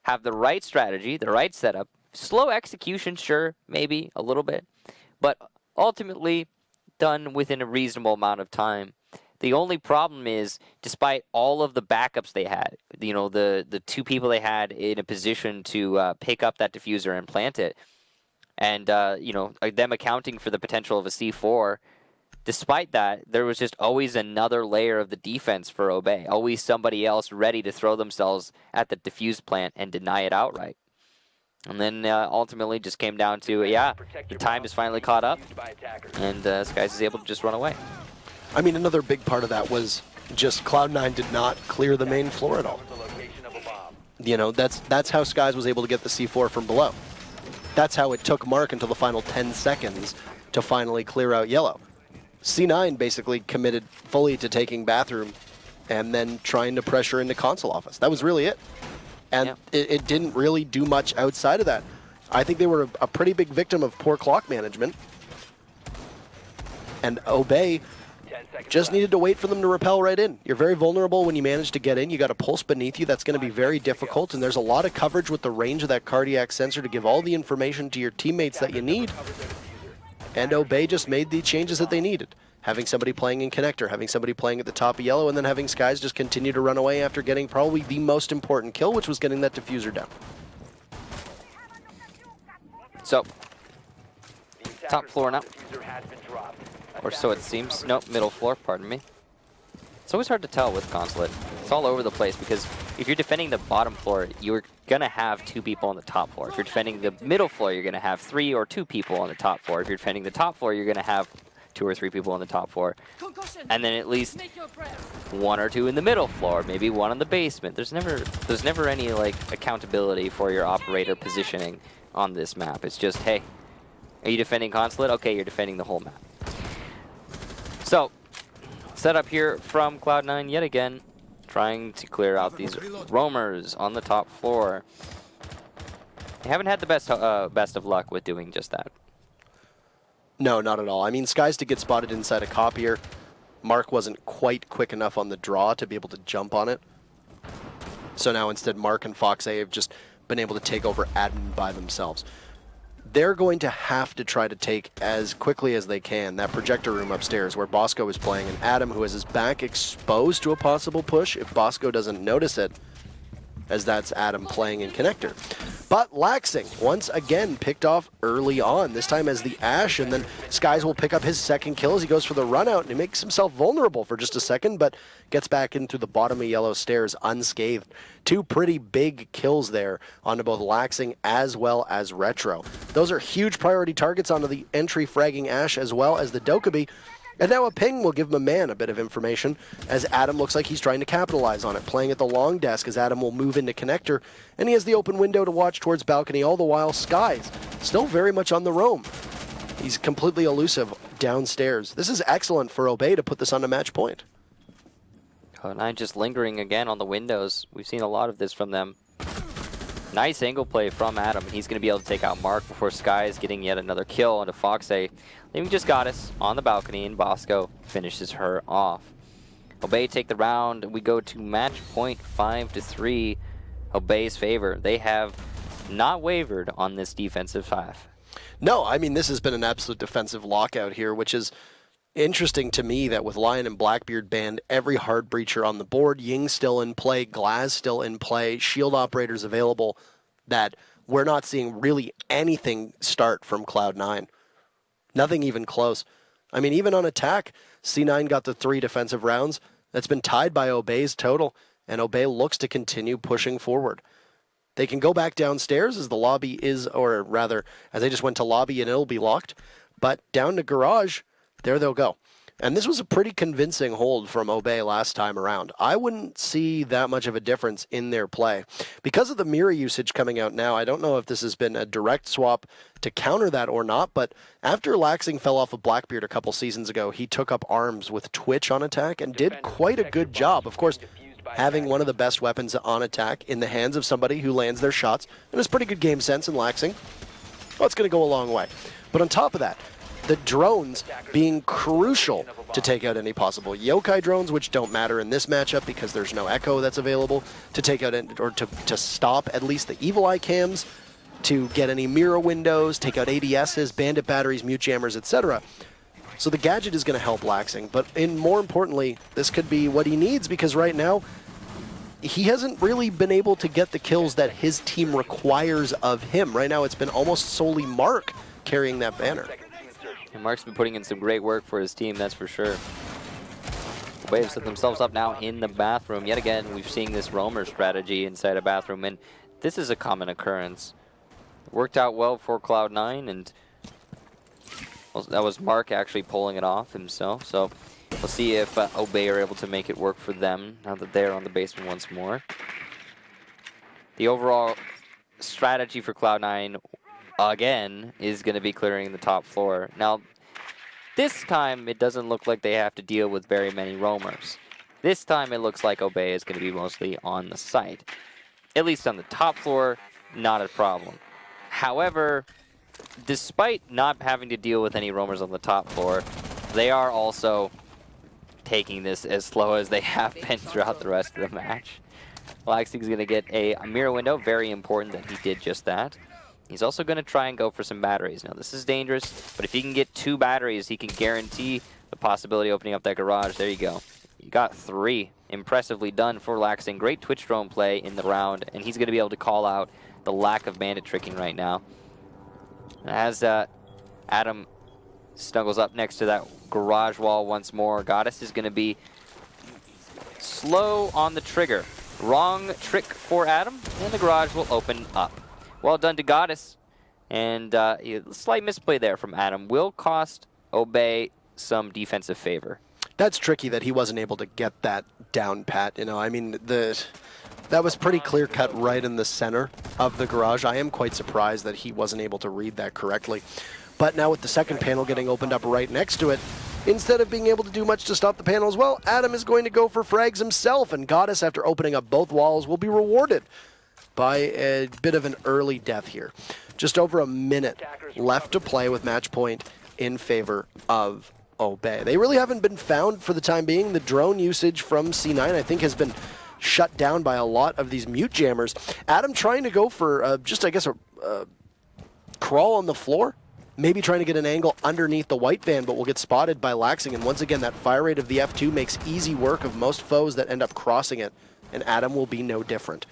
have the right strategy, the right setup. Slow execution, sure, maybe a little bit. But ultimately done within a reasonable amount of time. The only problem is, despite all of the backups they had, the 2 people they had in a position to pick up that diffuser and plant it, and them accounting for the potential of a C4, despite that, there was just always another layer of the defense for Obey. Always somebody else ready to throw themselves at the defuse plant and deny it outright. And then ultimately just came down to, yeah, the time is finally caught up, and Skies is able to just run away. I mean, another big part of that was just Cloud9 did not clear the main floor at all. You know, that's how Skies was able to get the C4 from below. That's how it took Mark until the final 10 seconds to finally clear out yellow. C9 basically committed fully to taking bathroom and then trying to pressure into console office. That was really it. And it didn't really do much outside of that. I think they were a pretty big victim of poor clock management. And Obey just needed to wait for them to rappel right in. You're very vulnerable when you manage to get in. You got a pulse beneath you. That's going to be very difficult. And there's a lot of coverage with the range of that cardiac sensor to give all the information to your teammates that you need. And Obey just made the changes that they needed. Having somebody playing in connector, having somebody playing at the top of yellow, and then having Skies just continue to run away after getting probably the most important kill, which was getting that diffuser down. So, top floor now. Or so it seems. Nope, middle floor, pardon me. It's always hard to tell with Consulate. It's all over the place because if you're defending the bottom floor, you're going to have 2 people on the top floor. If you're defending the middle floor, you're going to have 3 or 2 people on the top floor. If you're defending the top floor, you're going to have 2 or 3 people on the top floor. And then at least 1 or 2 in the middle floor, maybe 1 in the basement. There's never any like accountability for your operator positioning on this map. It's just, hey, are you defending Consulate? Okay, you're defending the whole map. So, set up here from Cloud9 yet again, trying to clear out these roamers on the top floor. They haven't had the best of luck with doing just that. No, not at all. I mean, Skies did get spotted inside a copier. Mark wasn't quite quick enough on the draw to be able to jump on it. So now instead Mark and Fox A have just been able to take over admin by themselves. They're going to have to try to take as quickly as they can that projector room upstairs where Bosco is playing, and Adam, who has his back exposed to a possible push if Bosco doesn't notice it, as that's Adam playing in connector. But Laxing, once again, picked off early on, this time as the Ash, and then Skies will pick up his second kill as he goes for the run out, and he makes himself vulnerable for just a second, but gets back in through the bottom of yellow stairs unscathed. 2 pretty big kills there onto both Laxing as well as Retro. Those are huge priority targets onto the entry fragging Ash as well as the Dokkaebi. And now a ping will give him a man a bit of information as Adam looks like he's trying to capitalize on it, playing at the long desk as Adam will move into connector, and he has the open window to watch towards balcony, all the while Skies still very much on the roam. He's completely elusive downstairs. This is excellent for Obey to put this on a match point. Cloud9 just lingering again on the windows. We've seen a lot of this from them. Nice angle play from Adam. He's going to be able to take out Mark before Skies getting yet another kill onto Fox A. Leaving just Goddess on the balcony, and Bosco finishes her off. Obey take the round. We go to match point 5-3. Obey's favor. They have not wavered on this defensive half. No, I mean, this has been an absolute defensive lockout here, which is interesting to me that with Lion and Blackbeard banned, every hard breacher on the board, Ying still in play, Glaz still in play, shield operators available, that we're not seeing really anything start from Cloud9. Nothing even close. I mean, even on attack, C9 got the 3 defensive rounds. That's been tied by Obey's total, and Obey looks to continue pushing forward. They can go back downstairs as the lobby is, or rather, as they just went to lobby and it'll be locked, but down to garage, there they'll go. And this was a pretty convincing hold from Obey last time around. I wouldn't see that much of a difference in their play. Because of the mirror usage coming out now, I don't know if this has been a direct swap to counter that or not, but after Laxing fell off of Blackbeard a couple seasons ago, he took up arms with Twitch on attack and did quite a good job. Of course, having one of the best weapons on attack in the hands of somebody who lands their shots, and has pretty good game sense in Laxing, well, it's going to go a long way. But on top of that, the drones being crucial to take out any possible yokai drones, which don't matter in this matchup because there's no echo that's available to take out or to stop at least the evil eye cams, to get any mirror windows, take out ADSs, bandit batteries, mute jammers, etc. So the gadget is going to help Laxing, but more importantly, this could be what he needs, because right now he hasn't really been able to get the kills that his team requires of him. Right now it's been almost solely Mark carrying that banner. And Mark's been putting in some great work for his team, that's for sure. Obey have set themselves up now in the bathroom. Yet again, we've seen this roamer strategy inside a bathroom, and this is a common occurrence. Worked out well for Cloud9, and well, that was Mark actually pulling it off himself. So we'll see if Obey are able to make it work for them now that they're on the basement once more. The overall strategy for Cloud9, again, is going to be clearing the top floor. Now, this time, it doesn't look like they have to deal with very many roamers. This time, it looks like Obey is going to be mostly on the site. At least on the top floor, not a problem. However, despite not having to deal with any roamers on the top floor, they are also taking this as slow as they have been throughout the rest of the match. Laxing's going to get a mirror window. Very important that he did just that. He's also going to try and go for some batteries. Now, this is dangerous, but if he can get 2 batteries, he can guarantee the possibility of opening up that garage. There you go. You got 3. Impressively done for Laxing. Great Twitch drone play in the round, and he's going to be able to call out the lack of bandit tricking right now. As Adam snuggles up next to that garage wall once more, Goddess is going to be slow on the trigger. Wrong trick for Adam, and the garage will open up. Well done to Goddess, and slight misplay there from Adam will cost Obey some defensive favor. That's tricky that he wasn't able to get that down pat. You know, I mean, that was pretty clear cut right in the center of the garage. I am quite surprised that he wasn't able to read that correctly. But now with the second panel getting opened up right next to it, instead of being able to do much to stop the panel as well, Adam is going to go for frags himself, and Goddess, after opening up both walls, will be rewarded by a bit of an early death here. Just over a minute left to play with match point in favor of Obey. They really haven't been found for the time being. The drone usage from C9, I think, has been shut down by a lot of these mute jammers. Adam trying to go for just, I guess, a crawl on the floor. Maybe trying to get an angle underneath the white van, but will get spotted by Laxing. And once again, that fire rate of the F2 makes easy work of most foes that end up crossing it. And Adam will be no different.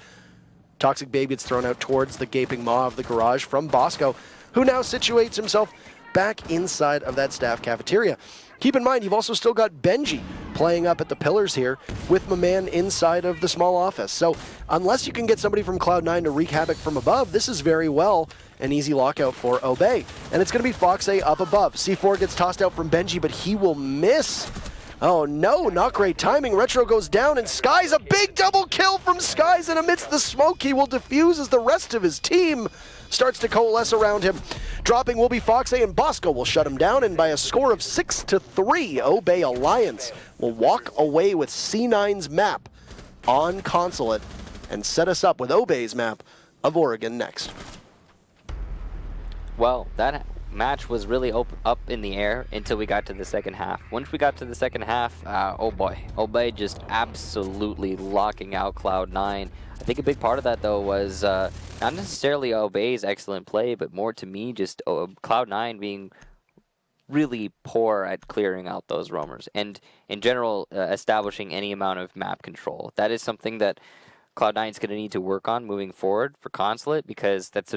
Toxic Babe gets thrown out towards the gaping maw of the garage from Bosco, who now situates himself back inside of that staff cafeteria. Keep in mind, you've also still got Benji playing up at the pillars here with my man inside of the small office. So unless you can get somebody from Cloud9 to wreak havoc from above, this is very well an easy lockout for Obey. And it's going to be Foxay up above. C4 gets tossed out from Benji, but he will miss. Oh no, not great timing. Retro goes down, and Sky's a big double kill from Skies, and amidst the smoke, he will defuse as the rest of his team starts to coalesce around him. Dropping will be Foxay, and Bosco will shut him down, and by a score of 6-3, Obey Alliance will walk away with C9's map on Consulate and set us up with Obey's map of Oregon next. Well, that match was really up in the air until we got to the second half. Once we got to the second half, oh boy, Obey just absolutely locking out Cloud9. I think a big part of that, though, was not necessarily Obey's excellent play, but more to me just Cloud9 being really poor at clearing out those roamers and, in general, establishing any amount of map control. That is something that Cloud9 is going to need to work on moving forward for Consulate, because that's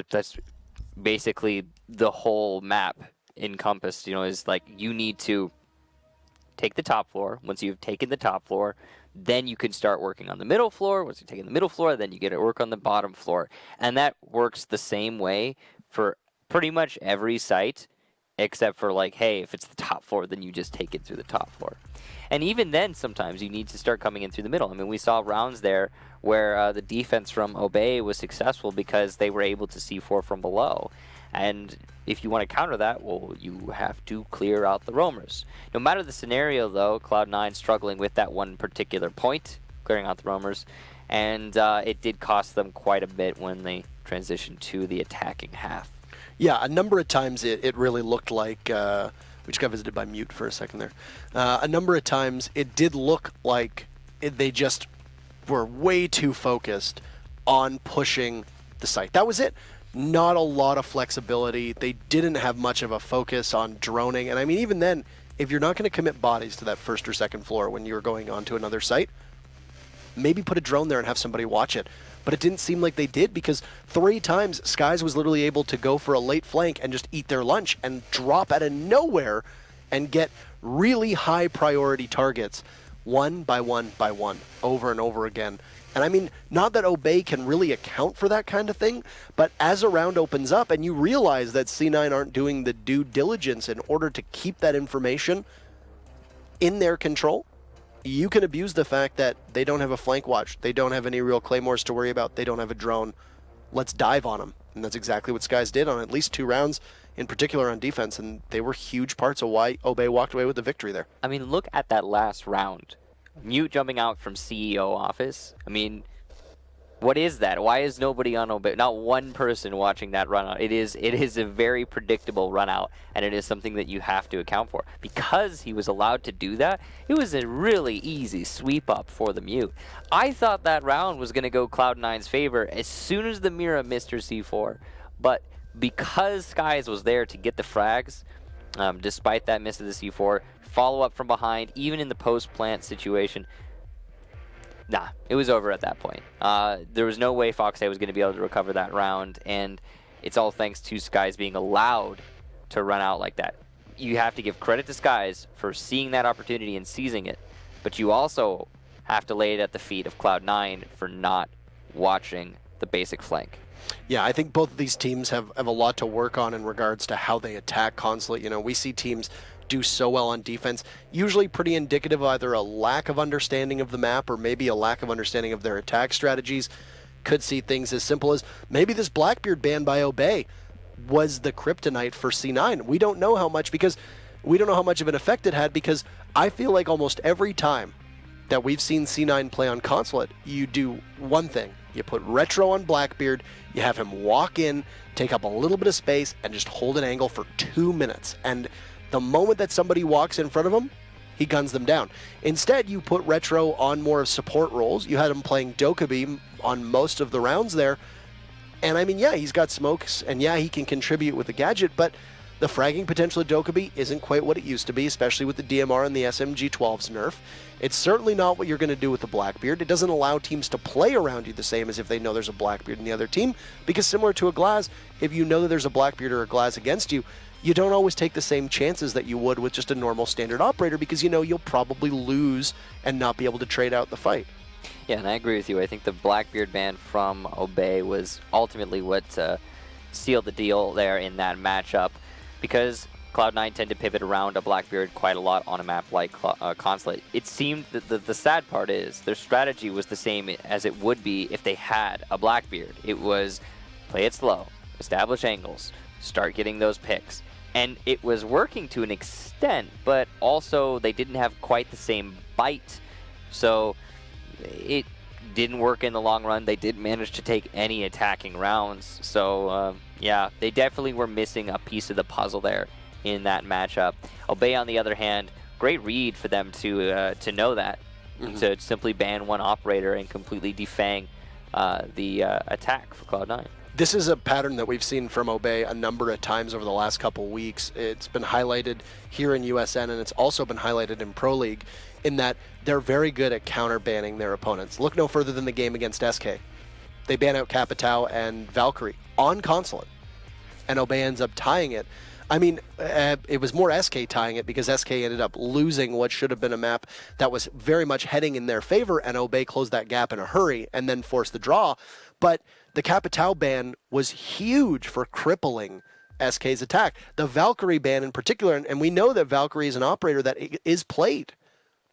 basically the whole map encompassed, is like you need to take the top floor. Once you've taken the top floor, then you can start working on the middle floor. Once you've taken the middle floor, then you get to work on the bottom floor. And that works the same way for pretty much every site, except for like, hey, if it's the top floor, then you just take it through the top floor. And even then, sometimes you need to start coming in through the middle. I mean, we saw rounds there where the defense from Obey was successful because they were able to C4 from below. And if you want to counter that, well, you have to clear out the roamers. No matter the scenario, though, Cloud9 struggling with that one particular point, clearing out the roamers, and it did cost them quite a bit when they transitioned to the attacking half. Yeah, a number of times it really looked like, we just got visited by mute for a second there. A number of times it did look like they just were way too focused on pushing the site. That was it. Not a lot of flexibility. They didn't have much of a focus on droning. And I mean, even then, if you're not going to commit bodies to that first or second floor when you're going on to another site, maybe put a drone there and have somebody watch it. but it didn't seem like they did because 3 times Skies was literally able to go for a late flank and just eat their lunch and drop out of nowhere and get really high priority targets one by one by one over and over again. And I mean, not that Obey can really account for that kind of thing, but as a round opens up and you realize that C9 aren't doing the due diligence in order to keep that information in their control, you can abuse the fact that they don't have a flank watch, they don't have any real claymores to worry about, they don't have a drone. Let's dive on them. And that's exactly what Skies did on at least 2 rounds, in particular on defense, and they were huge parts of why Obey walked away with the victory there. I mean, look at that last round. Mute jumping out from CEO office. I mean, what is that? Why is nobody on Obey? Not one person watching that run out. It is a very predictable run out, and it is something that you have to account for. Because he was allowed to do that, it was a really easy sweep up for the Mute. I thought that round was going to go Cloud9's favor as soon as the Mira missed her C4, but because Skies was there to get the frags, despite that miss of the C4, follow up from behind, even in the post-plant situation, nah, it was over at that point. There was no way Foxay was going to be able to recover that round, and it's all thanks to Skies being allowed to run out like that. You have to give credit to Skies for seeing that opportunity and seizing it, but you also have to lay it at the feet of Cloud9 for not watching the basic flank. Yeah, I think both of these teams have a lot to work on in regards to how they attack Consulate. You know, we see teams do so well on defense, usually pretty indicative of either a lack of understanding of the map or maybe a lack of understanding of their attack strategies. Could see things as simple as maybe this Blackbeard ban by Obey was the kryptonite for C9. We don't know how much because we don't know how much of an effect it had, because I feel like almost every time that we've seen C9 play on Consulate, you do one thing. You put Retro on Blackbeard, you have him walk in, take up a little bit of space, and just hold an angle for 2 minutes. And the moment that somebody walks in front of him, he guns them down. Instead, you put Retro on more of support roles. You had him playing Dokkaebi on most of the rounds there. And I mean, yeah, he's got smokes, and yeah, he can contribute with the gadget, but the fragging potential of Dokkaebi isn't quite what it used to be, especially with the DMR and the SMG-12's nerf. It's certainly not what you're going to do with the Blackbeard. It doesn't allow teams to play around you the same as if they know there's a Blackbeard in the other team, because similar to a Glaz, if you know that there's a Blackbeard or a Glaz against you, you don't always take the same chances that you would with just a normal standard operator, because you know you'll probably lose and not be able to trade out the fight. Yeah, and I agree with you. I think the Blackbeard ban from Obey was ultimately what sealed the deal there in that matchup, because Cloud9 tend to pivot around a Blackbeard quite a lot on a map like Consulate. It seemed that the sad part is their strategy was the same as it would be if they had a Blackbeard. It was play it slow, establish angles, start getting those picks. And it was working to an extent, but also they didn't have quite the same bite. So it didn't work in the long run. They didn't manage to take any attacking rounds. So yeah, they definitely were missing a piece of the puzzle there in that matchup. Obey, on the other hand, great read for them to know that, to simply ban one operator and completely defang the attack for Cloud9. This is a pattern that we've seen from Obey a number of times over the last couple weeks. It's been highlighted here in USN, and it's also been highlighted in Pro League, in that they're very good at counter-banning their opponents. Look no further than the game against SK. They ban out Capitao and Valkyrie on Consulate, and Obey ends up tying it. I mean, it was more SK tying it, because SK ended up losing what should have been a map that was very much heading in their favor, and Obey closed that gap in a hurry and then forced the draw. But the Capitao ban was huge for crippling SK's attack. The Valkyrie ban in particular, and we know that Valkyrie is an operator that is played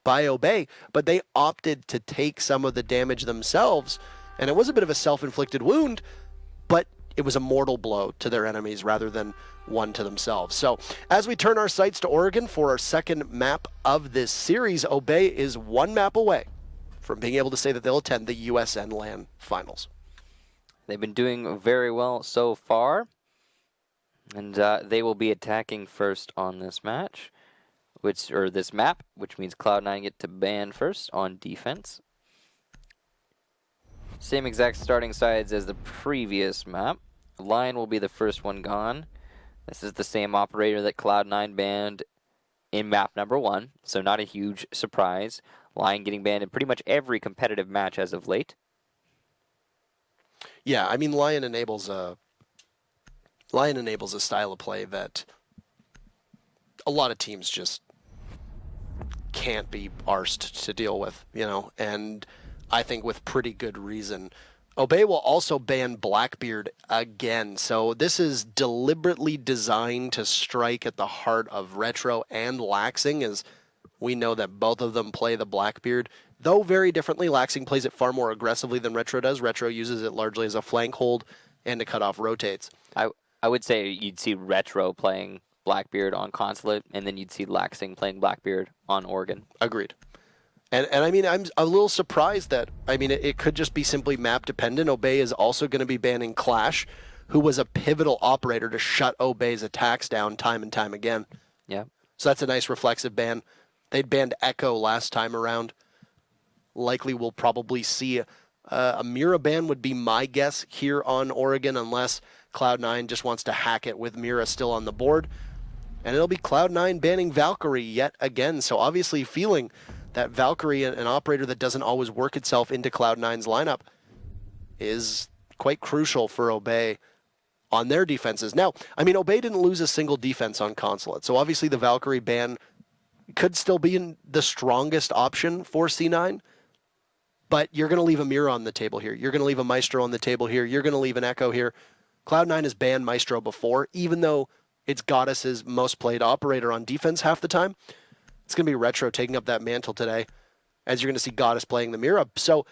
by Obey, but they opted to take some of the damage themselves, and it was a bit of a self-inflicted wound, but it was a mortal blow to their enemies rather than one to themselves. So as we turn our sights to Oregon for our second map of this series, Obey is one map away from being able to say that they'll attend the USN LAN Finals. They've been doing very well so far, and they will be attacking first on this match, this map, which means Cloud9 get to ban first on defense. Same exact starting sides as the previous map. Lion will be the first one gone. This is the same operator that Cloud9 banned in map number 1, so not a huge surprise. Lion getting banned in pretty much every competitive match as of late. Yeah, I mean, Lion enables a style of play that a lot of teams just can't be arsed to deal with, you know, and I think with pretty good reason. Obey will also ban Blackbeard again, so this is deliberately designed to strike at the heart of Retro and Laxing, as we know that both of them play the Blackbeard, though very differently. Laxing plays it far more aggressively than Retro does. Retro uses it largely as a flank hold and to cut off rotates. I would say you'd see Retro playing Blackbeard on Consulate, and then you'd see Laxing playing Blackbeard on Oregon. Agreed. And I mean, I'm a little surprised that, I mean, it could just be simply map dependent. Obey is also going to be banning Clash, who was a pivotal operator to shut Obey's attacks down time and time again. Yeah. So that's a nice reflexive ban. They'd banned Echo last time around. Likely we'll probably see a Mira ban would be my guess here on Oregon, unless Cloud9 just wants to hack it with Mira still on the board. And it'll be Cloud9 banning Valkyrie yet again. So obviously feeling that Valkyrie, an operator that doesn't always work itself into Cloud9's lineup, is quite crucial for Obey on their defenses. Now, I mean, Obey didn't lose a single defense on Consulate, so obviously the Valkyrie ban could still be the strongest option for C9, but you're going to leave a Mira on the table here. You're going to leave a Maestro on the table here. You're going to leave an Echo here. Cloud9 has banned Maestro before, even though it's Goddess's most played operator on defense half the time. It's going to be Retro taking up that mantle today, as you're going to see Goddess playing the Mira. So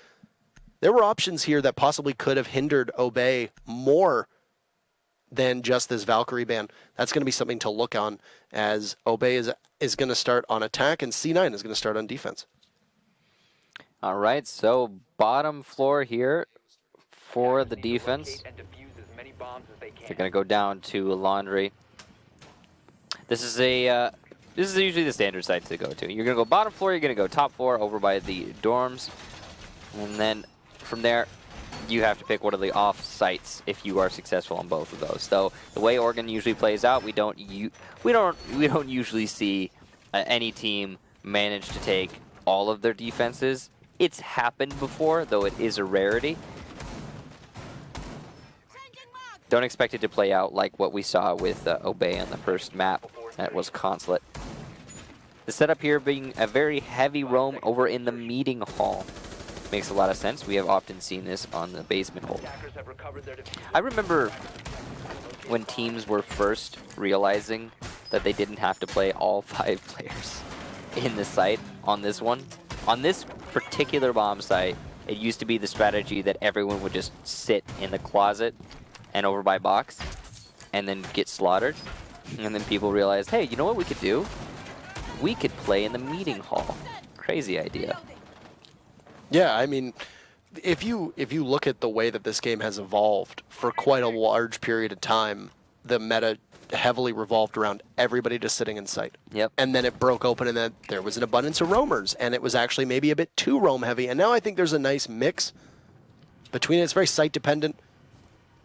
there were options here that possibly could have hindered Obey more than just this Valkyrie ban. That's going to be something to look on, as Obey is going to start on attack and C9 is going to start on defense. All right, so bottom floor here for the defense. They're going to go down to Laundry. This is usually the standard site to go to. You're going to go bottom floor, you're going to go top floor over by the dorms. And then from there, you have to pick one of the off sites if you are successful on both of those. So the way Oregon usually plays out, we don't usually see any team manage to take all of their defenses. It's happened before, though it is a rarity. Don't expect it to play out like what we saw with Obey on the first map. That was Consulate. The setup here being a very heavy roam over in the meeting hall. Makes a lot of sense. We have often seen this on the basement hold. I remember when teams were first realizing that they didn't have to play all 5 players in the site on this one. On this particular bomb site, it used to be the strategy that everyone would just sit in the closet and over by box and then get slaughtered. And then people realized, hey, you know what we could do? We could play in the meeting hall. Crazy idea. Yeah, I mean, if you look at the way that this game has evolved for quite a large period of time, the meta heavily revolved around everybody just sitting in sight. Yep. And then it broke open, and then there was an abundance of roamers, and it was actually maybe a bit too roam heavy. And now I think there's a nice mix between it. It's very site dependent.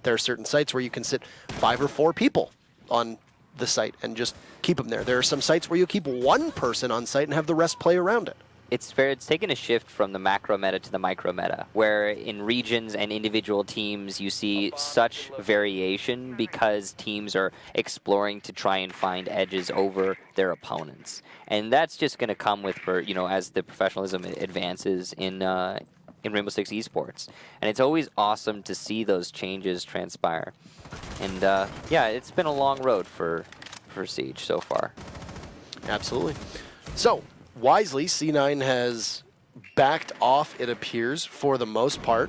There are certain sites where you can sit 5 or 4 people on the site and just keep them there. There are some sites where you keep 1 person on site and have the rest play around it. It's taken a shift from the macro meta to the micro meta, where in regions and individual teams you see such variation because teams are exploring to try and find edges over their opponents. And that's just going to come with, as the professionalism advances in Rainbow Six esports. And it's always awesome to see those changes transpire. And yeah, it's been a long road for Siege so far. Absolutely. So, wisely, C9 has backed off, it appears, for the most part.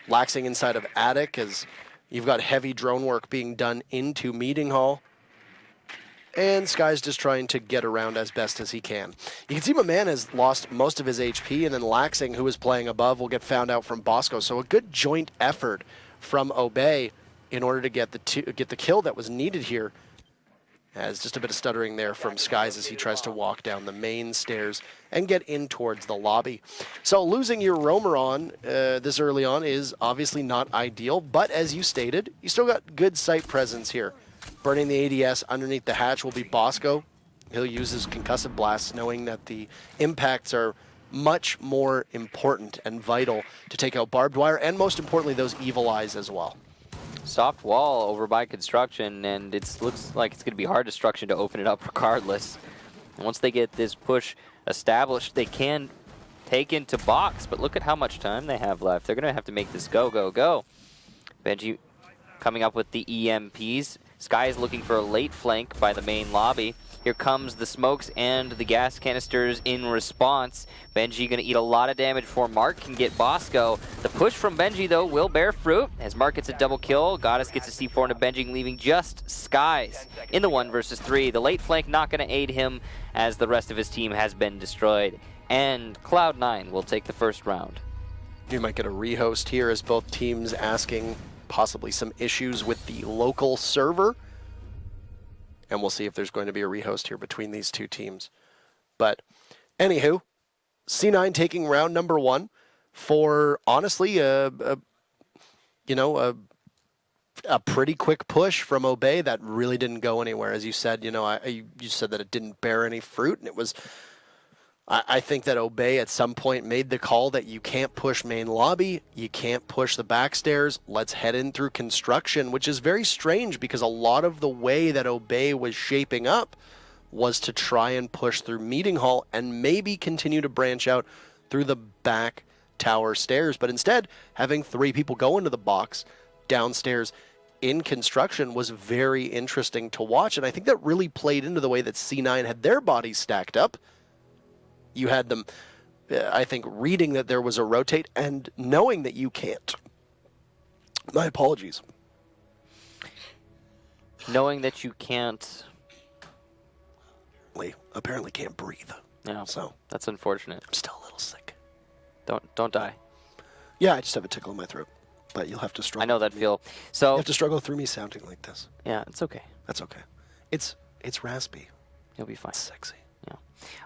Laxing inside of Attic, as you've got heavy drone work being done into Meeting Hall. And Sky's just trying to get around as best as he can. You can see my man has lost most of his HP, and then Laxing, who is playing above, will get found out from Bosco. So a good joint effort from Obey in order to get the kill that was needed here. As just a bit of stuttering there from Skies as he tries to walk down the main stairs and get in towards the lobby. So losing your roamer on this early on is obviously not ideal, but as you stated, you still got good site presence here. Burning the ADS underneath the hatch will be Bosco. He'll use his concussive blasts, knowing that the impacts are much more important and vital to take out barbed wire, and most importantly, those evil eyes as well. Soft wall over by construction, and it looks like it's going to be hard destruction to open it up regardless. And once they get this push established, they can take into box, but look at how much time they have left. They're going to have to make this go, go, go. Benji coming up with the EMPs. Sky is looking for a late flank by the main lobby. Here comes the smokes and the gas canisters in response. Benji going to eat a lot of damage before Mark can get Bosco. The push from Benji, though, will bear fruit as Mark gets a double kill. Goddess gets a C4 into Benji, leaving just Skies in the 1 versus 3. The late flank not going to aid him as the rest of his team has been destroyed. And Cloud9 will take the first round. You might get a rehost here as both teams asking possibly some issues with the local server. And we'll see if there's going to be a rehost here between these two teams. But anywho, C9 taking round number 1 for honestly a pretty quick push from Obey that really didn't go anywhere. As you said, you said that it didn't bear any fruit, and it was. I think that Obey at some point made the call that you can't push main lobby, you can't push the back stairs, let's head in through construction, which is very strange because a lot of the way that Obey was shaping up was to try and push through meeting hall and maybe continue to branch out through the back tower stairs. But instead, having 3 people go into the box downstairs in construction was very interesting to watch, and I think that really played into the way that C9 had their bodies stacked up. You had them, I think, reading that there was a rotate and knowing that you can't. My apologies. Knowing that you can't. Apparently can't breathe. Yeah, so that's unfortunate. I'm still a little sick. Don't die. Yeah, I just have a tickle in my throat. But you'll have to struggle. I know that feel. So you have to struggle through me sounding like this. Yeah, it's okay. That's okay. It's raspy. You'll be fine. It's sexy. Yeah.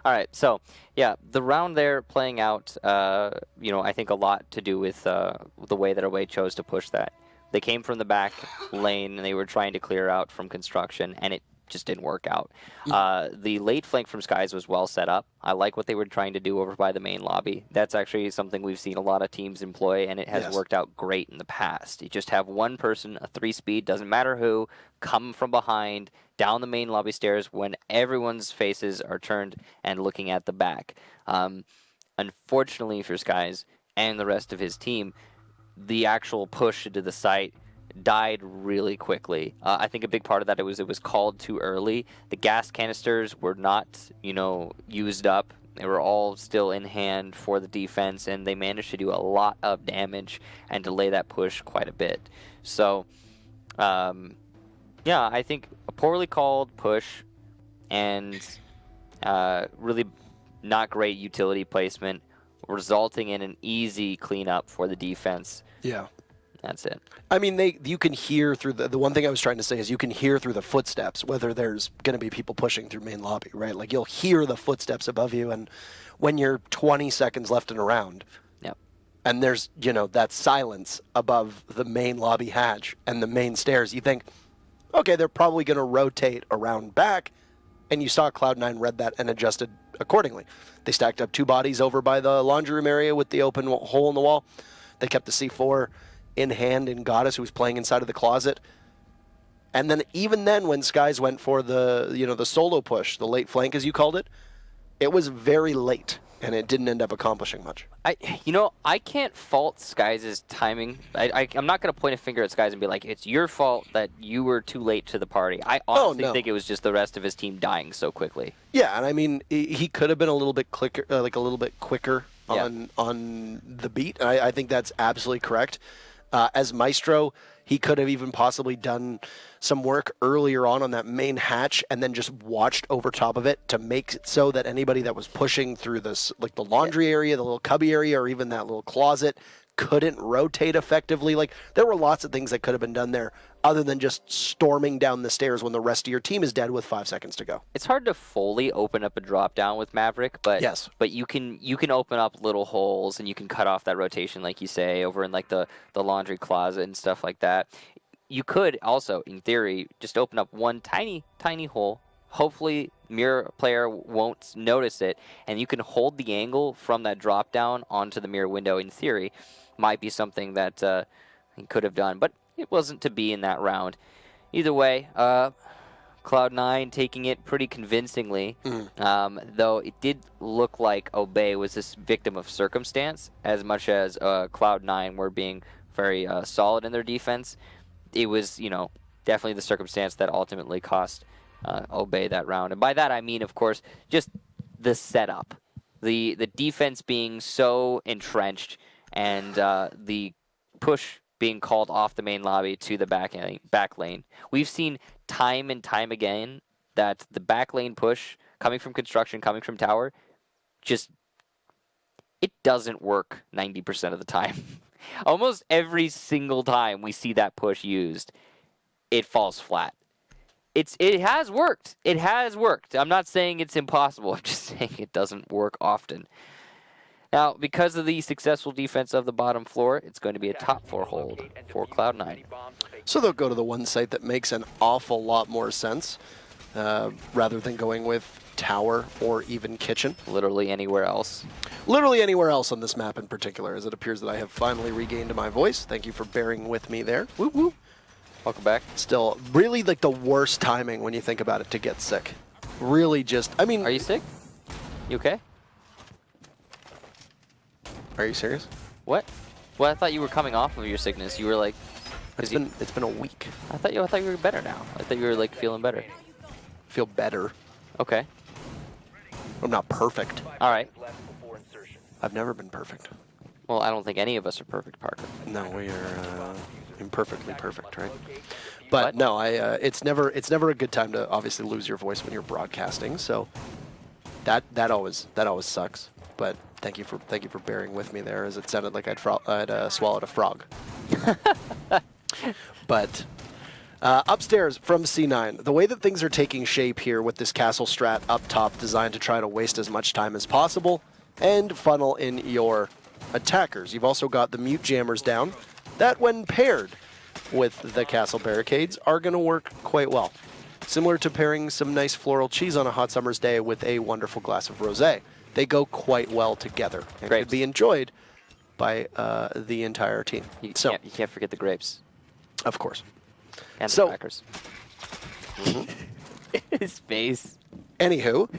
All right. So, yeah, the round there playing out, I think a lot to do with the way that Away chose to push that. They came from the back lane, and they were trying to clear out from construction, and it just didn't work out. The late flank from Skies was well set up. I like what they were trying to do over by the main lobby. That's actually something we've seen a lot of teams employ, and it has worked out great in the past. You just have one person, a 3-speed, doesn't matter who, come from behind, down the main lobby stairs when everyone's faces are turned and looking at the back. Unfortunately for Skies and the rest of his team, the actual push into the site died really quickly. I think a big part of that it was called too early. The gas canisters were not, used up. They were all still in hand for the defense, and they managed to do a lot of damage and delay that push quite a bit. So, I think a poorly called push and really not great utility placement, resulting in an easy cleanup for the defense. Yeah. That's it. I mean, you can hear through the one thing I was trying to say is you can hear through the footsteps whether there's going to be people pushing through main lobby, right? Like you'll hear the footsteps above you, and when you're 20 seconds left in a round, and there's that silence above the main lobby hatch and the main stairs, you think, okay, they're probably going to rotate around back, and you saw Cloud9 read that and adjusted accordingly. They stacked up 2 bodies over by the laundry room area with the open hole in the wall. They kept the C4 in hand in Goddess, who was playing inside of the closet. And then even then, when Skies went for the solo push, the late flank, as you called it, it was very late, and it didn't end up accomplishing much. I can't fault Skies' timing. I'm not going to point a finger at Skies and be like, it's your fault that you were too late to the party. I honestly think it was just the rest of his team dying so quickly. Yeah, and I mean, he could have been a little bit quicker, on the beat. I think that's absolutely correct. As Maestro, he could have even possibly done some work earlier on that main hatch and then just watched over top of it to make it so that anybody that was pushing through this, like the laundry area, the little cubby area, or even that little closet, couldn't rotate effectively. Like, there were lots of things that could have been done there other than just storming down the stairs when the rest of your team is dead with 5 seconds to go. It's hard to fully open up a drop down with Maverick, but but you can open up little holes and you can cut off that rotation, like you say, over in like the laundry closet and stuff like that. You could also, in theory, just open up one tiny hole, Hopefully, mirror player won't notice it, and you can hold the angle from that drop down onto the mirror window. In theory, might be something that he could have done, but it wasn't to be in that round. Either way, Cloud9 taking it pretty convincingly, though it did look like Obey was this victim of circumstance as much as Cloud9 were being very solid in their defense. It was, definitely the circumstance that ultimately cost Obey that round. And by that I mean, of course, just the setup. The defense being so entrenched and the push being called off the main lobby to the back lane. We've seen time and time again that the back lane push coming from construction, coming from tower, it doesn't work 90% of the time. Almost every single time we see that push used, it falls flat. It has worked. It has worked. I'm not saying it's impossible. I'm just saying it doesn't work often. Now, because of the successful defense of the bottom floor, it's going to be a top 4 hold for Cloud9. So they'll go to the one site that makes an awful lot more sense, rather than going with tower or even kitchen. Literally anywhere else. Literally anywhere else on this map in particular, as it appears that I have finally regained my voice. Thank you for bearing with me there. Woo woo. Welcome back. Still, really like the worst timing when you think about it to get sick. Really just, I mean... Are you sick? You okay? Are you serious? What? Well, I thought you were coming off of your sickness. You were like... It's been a week. I thought you were better now. I thought you were like feeling better. Feel better. Okay. I'm not perfect. All right. I've never been perfect. Well, I don't think any of us are perfect, Parker. No, we are imperfectly perfect, right? But no, it's never a good time to obviously lose your voice when you're broadcasting. So that always sucks. But thank you for bearing with me there, as it sounded like I'd swallowed a frog. But upstairs from C9, the way that things are taking shape here with this castle strat up top designed to try to waste as much time as possible and funnel in your attackers. You've also got the mute jammers down that, when paired with the castle barricades, are going to work quite well. Similar to pairing some nice floral cheese on a hot summer's day with a wonderful glass of rosé. They go quite well together and could be enjoyed by the entire team. You can't forget the grapes. Of course. And the crackers. His face. Anywho,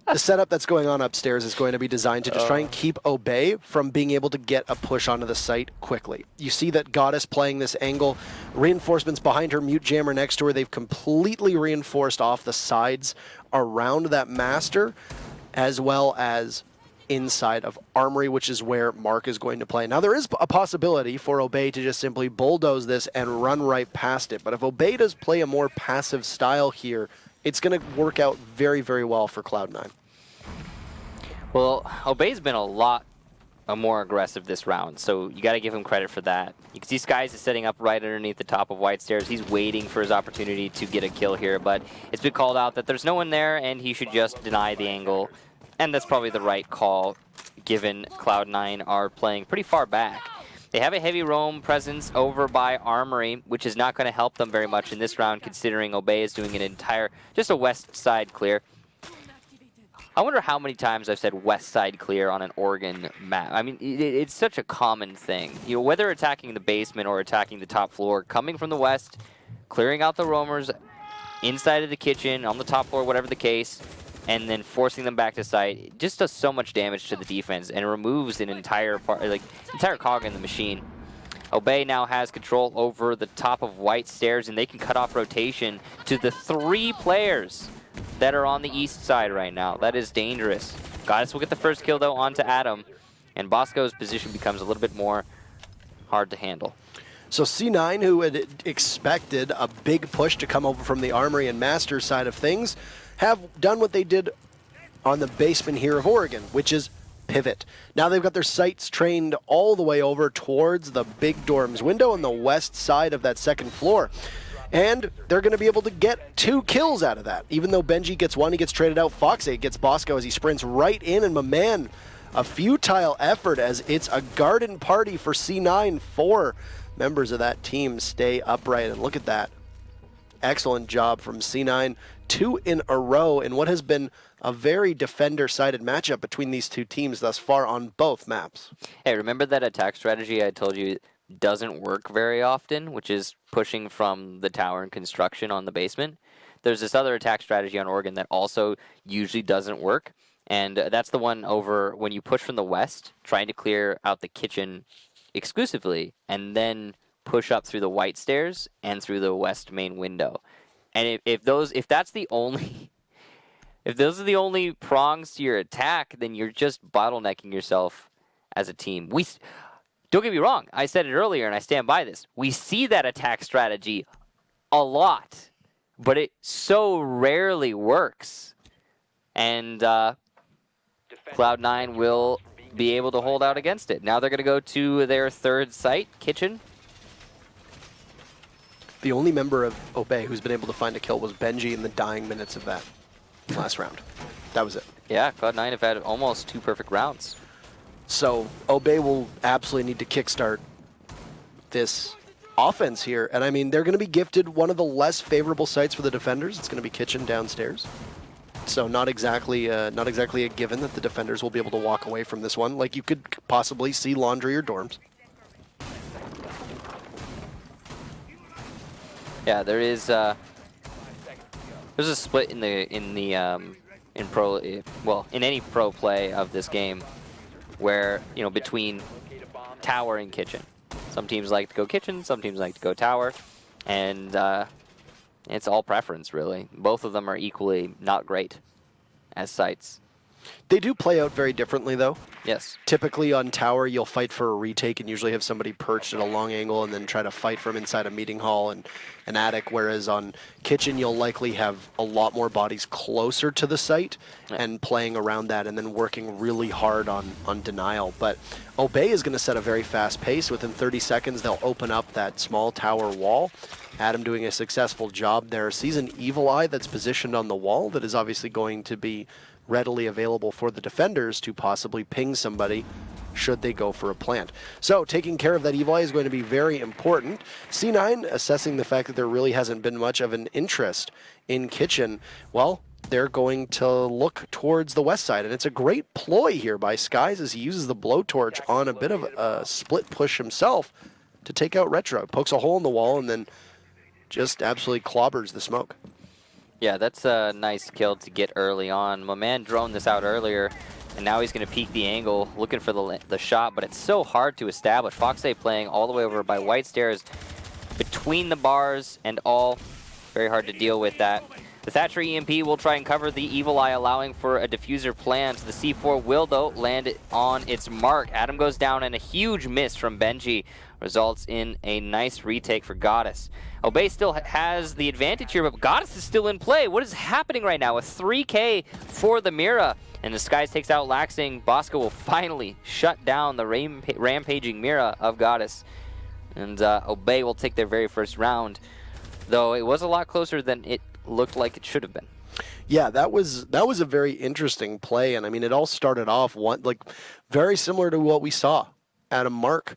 the setup that's going on upstairs is going to be designed to just try and keep Obey from being able to get a push onto the site quickly. You see that Goddess playing this angle, reinforcements behind her, mute jammer next to her. They've completely reinforced off the sides around that master, as well as inside of Armory, which is where Mark is going to play. Now, there is a possibility for Obey to just simply bulldoze this and run right past it, but if Obey does play a more passive style here, it's going to work out very, very well for Cloud9. Well, Obey's been a lot more aggressive this round, so you got to give him credit for that. You can see Skies is setting up right underneath the top of White Stairs. He's waiting for his opportunity to get a kill here, but it's been called out that there's no one there, and he should just deny the angle. And that's probably the right call, given Cloud9 are playing pretty far back. They have a heavy roam presence over by Armory, which is not going to help them very much in this round, considering Obey is doing just a west side clear. I wonder how many times I've said west side clear on an Oregon map. I mean, it's such a common thing. Whether attacking the basement or attacking the top floor, coming from the west, clearing out the roamers inside of the kitchen, on the top floor, whatever the case, and then forcing them back to site, it just does so much damage to the defense and removes an entire cog in the machine. Obey now has control over the top of White Stairs, and they can cut off rotation to the 3 players that are on the east side right now. That is dangerous. Goddess will get the first kill, though, onto Adam, and Bosco's position becomes a little bit more hard to handle. So C9, who had expected a big push to come over from the Armory and Master side of things, have done what they did on the basement here of Oregon, which is pivot. Now they've got their sights trained all the way over towards the big dorms window on the west side of that second floor. And they're going to be able to get 2 kills out of that. Even though Benji gets 1, he gets traded out. Fox8 gets Bosco as he sprints right in, and my man, a futile effort as it's a garden party for C9. 4 members of that team stay upright, and look at that. Excellent job from C9 2 in a row in what has been a very defender-sided matchup between these two teams thus far on both maps. Hey, remember that attack strategy I told you doesn't work very often, which is pushing from the tower and construction on the basement? There's this other attack strategy on Oregon that also usually doesn't work, and that's the one over when you push from the west, trying to clear out the kitchen exclusively, and then push up through the white stairs and through the west main window. And if that's the only if those are the only prongs to your attack, then you're just bottlenecking yourself as a team. Don't get me wrong, I said it earlier and I stand by this. We see that attack strategy a lot, but it so rarely works. And Cloud9 will be able to hold out against it. Now they're going to go to their third site, kitchen. The only member of Obey who's been able to find a kill was Benji in the dying minutes of that last round. That was it. Yeah, Cloud9 have had almost 2 perfect rounds. So Obey will absolutely need to kickstart this offense here. And I mean, they're going to be gifted one of the less favorable sites for the defenders. It's going to be kitchen downstairs. So not exactly a given that the defenders will be able to walk away from this one. Like you could possibly see laundry or dorms. Yeah, there's a split in any pro play of this game where, you know, between tower and kitchen. Some teams like to go kitchen, some teams like to go tower, and it's all preference really. Both of them are equally not great as sites. They do play out very differently though. Yes. Typically on tower, you'll fight for a retake and usually have somebody perched at a long angle and then try to fight from inside a meeting hall and an attic, whereas on kitchen, you'll likely have a lot more bodies closer to the site and playing around that and then working really hard on denial. But Obey is going to set a very fast pace. Within 30 seconds, they'll open up that small tower wall. Adam doing a successful job there. Sees an Evil Eye that's positioned on the wall that is obviously going to be readily available for the defenders to possibly ping somebody should they go for a plant. So taking care of that Evil Eye is going to be very important. C9 assessing the fact that there really hasn't been much of an interest in kitchen. Well, they're going to look towards the west side, and it's a great ploy here by Skies as he uses the blowtorch on a bit of a split push himself to take out Retro. Pokes a hole in the wall and then just absolutely clobbers the smoke. Yeah, that's a nice kill to get early on. My man droned this out earlier, and now he's going to peek the angle, looking for the shot, but it's so hard to establish. Foxay playing all the way over by white stairs between the bars and all. Very hard to deal with that. The Thatcher EMP will try and cover the Evil Eye, allowing for a diffuser plant. The C4 will, though, land on its mark. Adam goes down, and a huge miss from Benji results in a nice retake for Goddess. Obey still has the advantage here, but Goddess is still in play. What is happening right now? A 3K for the Mira, and the Skies takes out Laxing. Bosco will finally shut down the rampaging Mira of Goddess, and Obey will take their very first round, though it was a lot closer than it looked like it should have been. Yeah, that was a very interesting play, and I mean, it all started off very similar to what we saw Adam Mark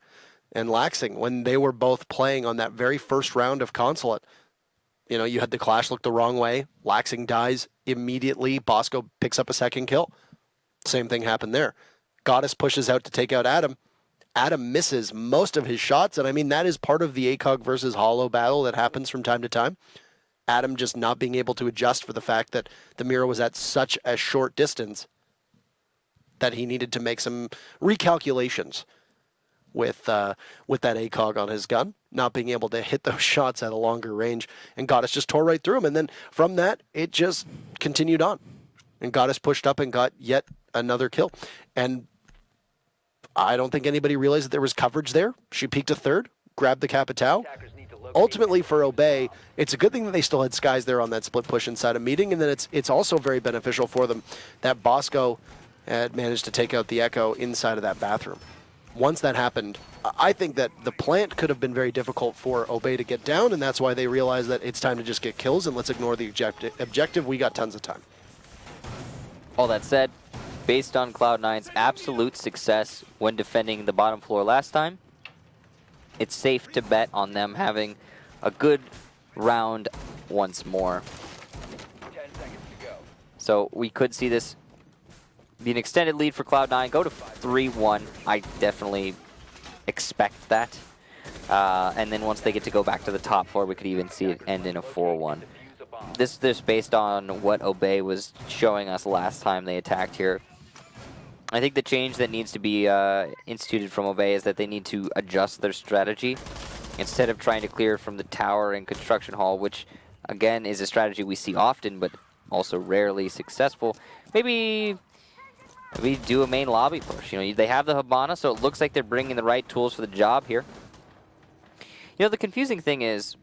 and Laxing when they were both playing on that very first round of Consulate. You know, you had the clash look the wrong way. Laxing dies immediately. Bosco picks up a second kill. Same thing happened there. Goddess pushes out to take out Adam. Adam misses most of his shots, and I mean, that is part of the ACOG versus Hollow battle that happens from time to time. Adam just not being able to adjust for the fact that the Mira was at such a short distance that he needed to make some recalculations with that ACOG on his gun, not being able to hit those shots at a longer range, and Goddess just tore right through him. And then from that, it just continued on. And Goddess pushed up and got yet another kill. And I don't think anybody realized that there was coverage there. She peeked a third, grabbed the Capitao. Ultimately for Obey, it's a good thing that they still had Skies there on that split push inside a meeting, and then it's also very beneficial for them that Bosco had managed to take out the Echo inside of that bathroom. Once that happened, I think that the plant could have been very difficult for Obey to get down, and that's why they realized that it's time to just get kills and let's ignore the objective. We got tons of time. All that said, based on Cloud9's absolute success when defending the bottom floor last time, it's safe to bet on them having a good round once more. So we could see this be an extended lead for Cloud9, go to 3-1. I definitely expect that. And then once they get to go back to the top floor, we could even see it end in a 4-1. This based on what Obey was showing us last time they attacked here. I think the change that needs to be instituted from Obey is that they need to adjust their strategy. Instead of trying to clear from the tower and construction hall, which again is a strategy we see often but also rarely successful, maybe do a main lobby push. You know, they have the Hibana, so it looks like they're bringing the right tools for the job here. You know, the confusing thing is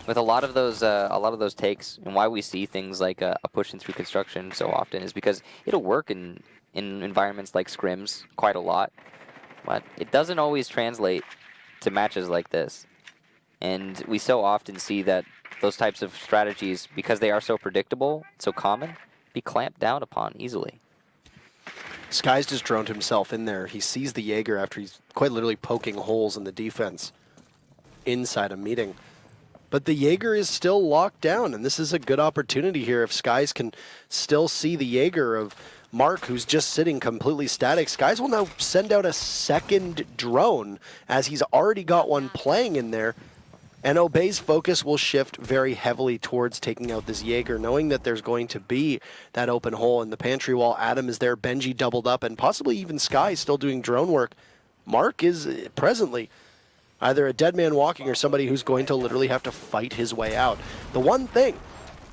with a lot of those takes, and why we see things like a pushing through construction so often is because it'll work in environments like scrims quite a lot, but it doesn't always translate to matches like this. And we so often see that those types of strategies, because they are so predictable, so common, be clamped down upon easily. Sky's just droned himself in there. He sees the Jaeger after he's quite literally poking holes in the defense inside a meeting. But the Jaeger is still locked down, and this is a good opportunity here if Skies can still see the Jaeger of Mark, who's just sitting completely static. Skies will now send out a second drone, as he's already got one playing in there, and Obey's focus will shift very heavily towards taking out this Jaeger, knowing that there's going to be that open hole in the pantry wall. Adam is there, Benji doubled up, and possibly even Sky still doing drone work. Mark is presently either a dead man walking or somebody who's going to literally have to fight his way out. The one thing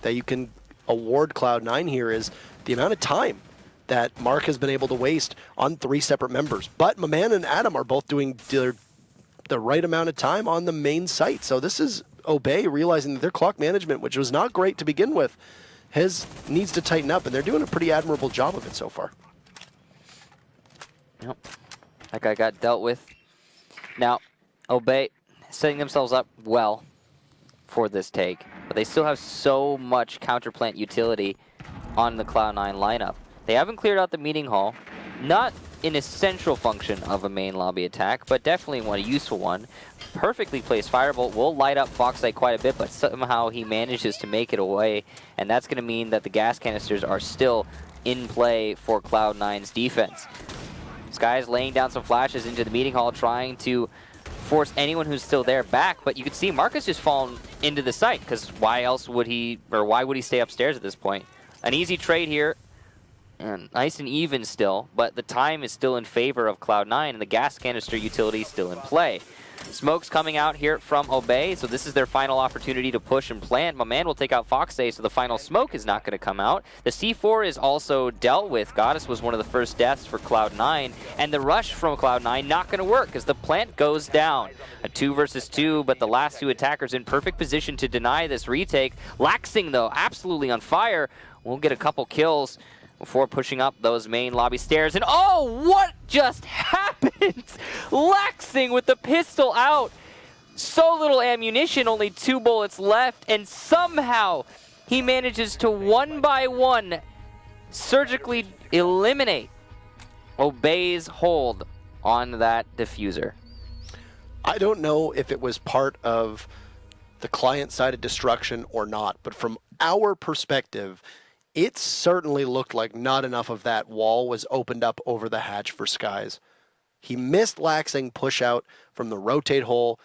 that you can award Cloud9 here is the amount of time that Mark has been able to waste on 3 separate members. But Maman and Adam are both doing the right amount of time on the main site. So this is Obey realizing that their clock management, which was not great to begin with, needs to tighten up, and they're doing a pretty admirable job of it so far. Yep. That guy got dealt with. Now, Obey setting themselves up well for this take, but they still have so much counterplant utility on the Cloud9 lineup. They haven't cleared out the meeting hall, not an essential function of a main lobby attack, but definitely a useful one. Perfectly placed Firebolt will light up Foxlight quite a bit, but somehow he manages to make it away, and that's going to mean that the gas canisters are still in play for Cloud9's defense. Sky's laying down some flashes into the meeting hall, trying to force anyone who's still there back, but you can see Marcus just fallen into the site, because why would he stay upstairs at this point? An easy trade here, and nice and even still, but the time is still in favor of Cloud9, and the gas canister utility is still in play. Smoke's coming out here from Obey, so this is their final opportunity to push and plant. My man will take out Foxay, so the final smoke is not going to come out. The C4 is also dealt with. Goddess was one of the first deaths for Cloud9, and the rush from Cloud9 not going to work because the plant goes down. A 2 versus 2, but the last 2 attackers in perfect position to deny this retake. Laxing, though, absolutely on fire. We'll get a couple kills before pushing up those main lobby stairs. And oh, what just happened? Laxing with the pistol out. So little ammunition, only 2 bullets left, and somehow he manages to one by one surgically eliminate Obey's hold on that diffuser. I don't know if it was part of the client-sided destruction or not, but from our perspective, it certainly looked like not enough of that wall was opened up over the hatch for Skies. He missed Laxing push out from the rotate hole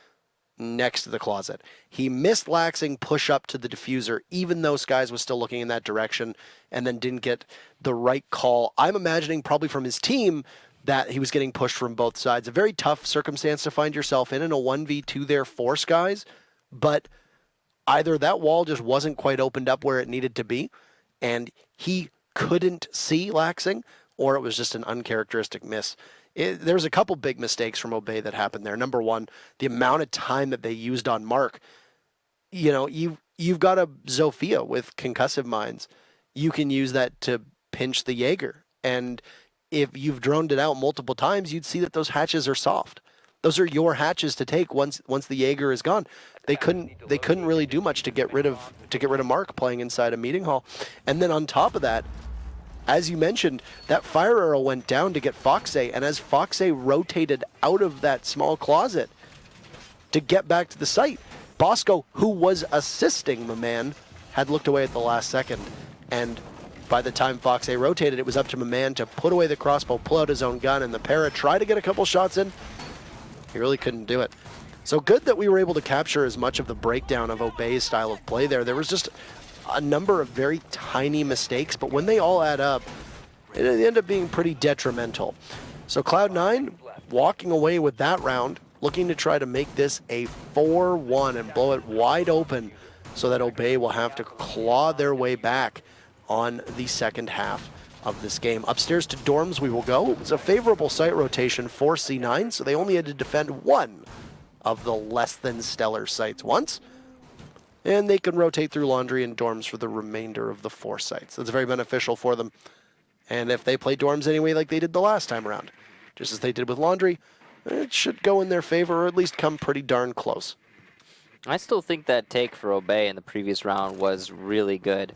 next to the closet. He missed Laxing push up to the diffuser, even though Skies was still looking in that direction, and then didn't get the right call. I'm imagining probably from his team that he was getting pushed from both sides. A very tough circumstance to find yourself in a 1v2 there for Skies, but either that wall just wasn't quite opened up where it needed to be, and he couldn't see Laxing, or it was just an uncharacteristic miss. There was a couple big mistakes from Obey that happened there. Number one, the amount of time that they used on Mark. You know, you've got a Zofia with concussive mines. You can use that to pinch the Jaeger, and if you've droned it out multiple times, you'd see that those hatches are soft. Those are your hatches to take once the Jaeger is gone. They couldn't really do much to get rid of Mark playing inside a meeting hall. And then on top of that, as you mentioned, that fire arrow went down to get Foxay, and as Foxay rotated out of that small closet to get back to the site, Bosco, who was assisting the man, had looked away at the last second And by the time Fox A rotated, it was up to Maman to put away the crossbow, pull out his own gun, and the Para tried to get a couple shots in. He really couldn't do it. So good that we were able to capture as much of the breakdown of Obey's style of play there. There was just a number of very tiny mistakes, but when they all add up, it ended up being pretty detrimental. So Cloud9 walking away with that round, looking to try to make this a 4-1 and blow it wide open so that Obey will have to claw their way back on the second half of this game. Upstairs to dorms we will go. It was a favorable site rotation for C9, so they only had to defend one of the less than stellar sites once, and they can rotate through laundry and dorms for the remainder of the 4 sites. That's very beneficial for them. And if they play dorms anyway like they did the last time around, just as they did with laundry, it should go in their favor or at least come pretty darn close. I still think that take for Obey in the previous round was really good.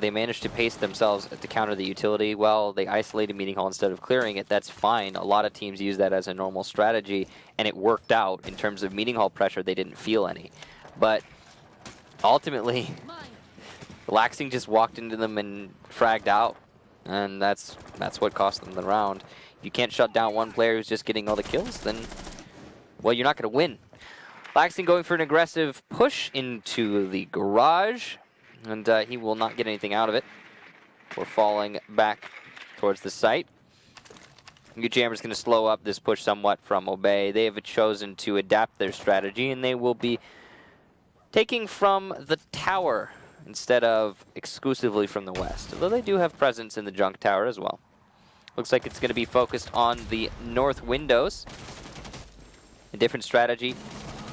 They managed to pace themselves to counter the utility well. They isolated Meeting Hall instead of clearing it. That's fine. A lot of teams use that as a normal strategy, and it worked out. In terms of Meeting Hall pressure, they didn't feel any. But ultimately, Laxing just walked into them and fragged out, and that's what cost them the round. If you can't shut down one player who's just getting all the kills, then, well, you're not going to win. Laxing going for an aggressive push into the garage, and he will not get anything out of it. We're falling back towards the site. UJammer's going to slow up this push somewhat from Obey. They have chosen to adapt their strategy, and they will be taking from the tower instead of exclusively from the west, although they do have presence in the junk tower as well. Looks like it's going to be focused on the north windows. A different strategy,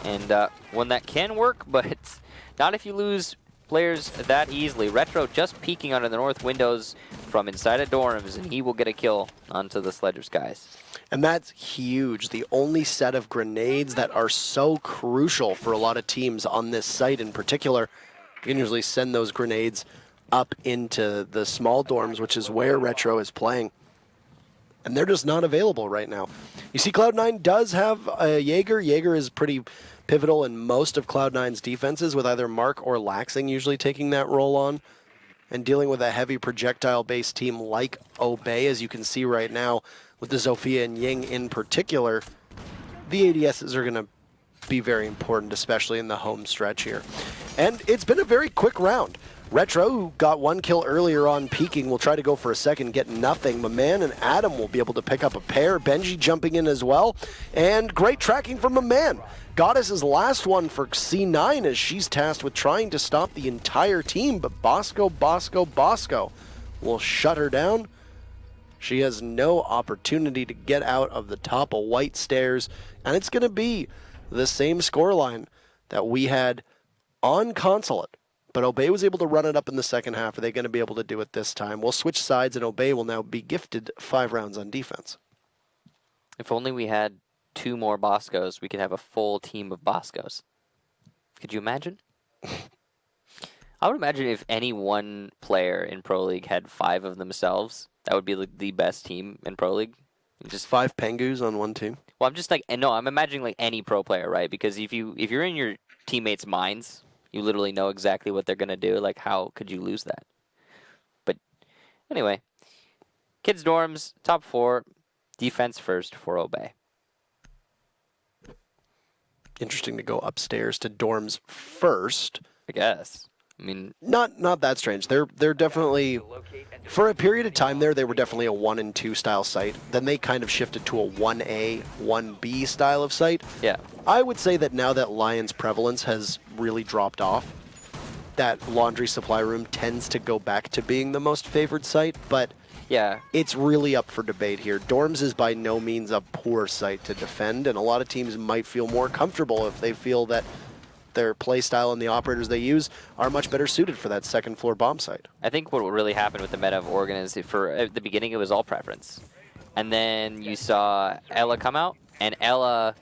and one that can work, but not if you lose players that easily. Retro just peeking under the north windows from inside of dorms, and he will get a kill onto the Sledgers guys. And that's huge. The only set of grenades that are so crucial for a lot of teams on this site in particular. You can usually send those grenades up into the small dorms, which is where Retro is playing. And they're just not available right now. You see Cloud9 does have a Jaeger. Jaeger is pretty pivotal in most of Cloud9's defenses, with either Mark or Laxing usually taking that role on. And dealing with a heavy projectile-based team like Obey, as you can see right now, with the Zofia and Ying in particular, the ADSs are going to be very important, especially in the home stretch here. And it's been a very quick round. Retro, who got 1 kill earlier on peeking, will try to go for a second, get nothing. Maman and Adam will be able to pick up a pair. Benji jumping in as well. And great tracking from Maman. Goddess's last one for C9 as she's tasked with trying to stop the entire team, but Bosco will shut her down. She has no opportunity to get out of the top of white stairs, and it's going to be the same scoreline that we had on Consulate. But Obey was able to run it up in the second half. Are they going to be able to do it this time? We'll switch sides, and Obey will now be gifted 5 rounds on defense. If only we had 2 more Boscos, we could have a full team of Boscos. Could you imagine? I would imagine if any one player in Pro League had 5 of themselves, that would be like the best team in Pro League. Just 5 Pengus on one team? Well, I'm just like, no, I'm imagining like any pro player, right? Because if you're in your teammates' minds, you literally know exactly what they're going to do. Like, how could you lose that? But anyway, kids' dorms, top 4, defense first for Obey. Interesting to go upstairs to dorms first. I guess. I mean, not that strange. They're definitely, for a period of time there, they were definitely a 1 and 2 style site. Then they kind of shifted to a 1A, 1B style of site. Yeah. I would say that now that Lion's prevalence has really dropped off, that laundry supply room tends to go back to being the most favored site, but yeah, it's really up for debate here. Dorms is by no means a poor site to defend, and a lot of teams might feel more comfortable if they feel that their play style and the operators they use are much better suited for that second floor bomb site. I think what really happened with the meta of Oregon is at the beginning it was all preference. And then you saw Ella come out, and Ella,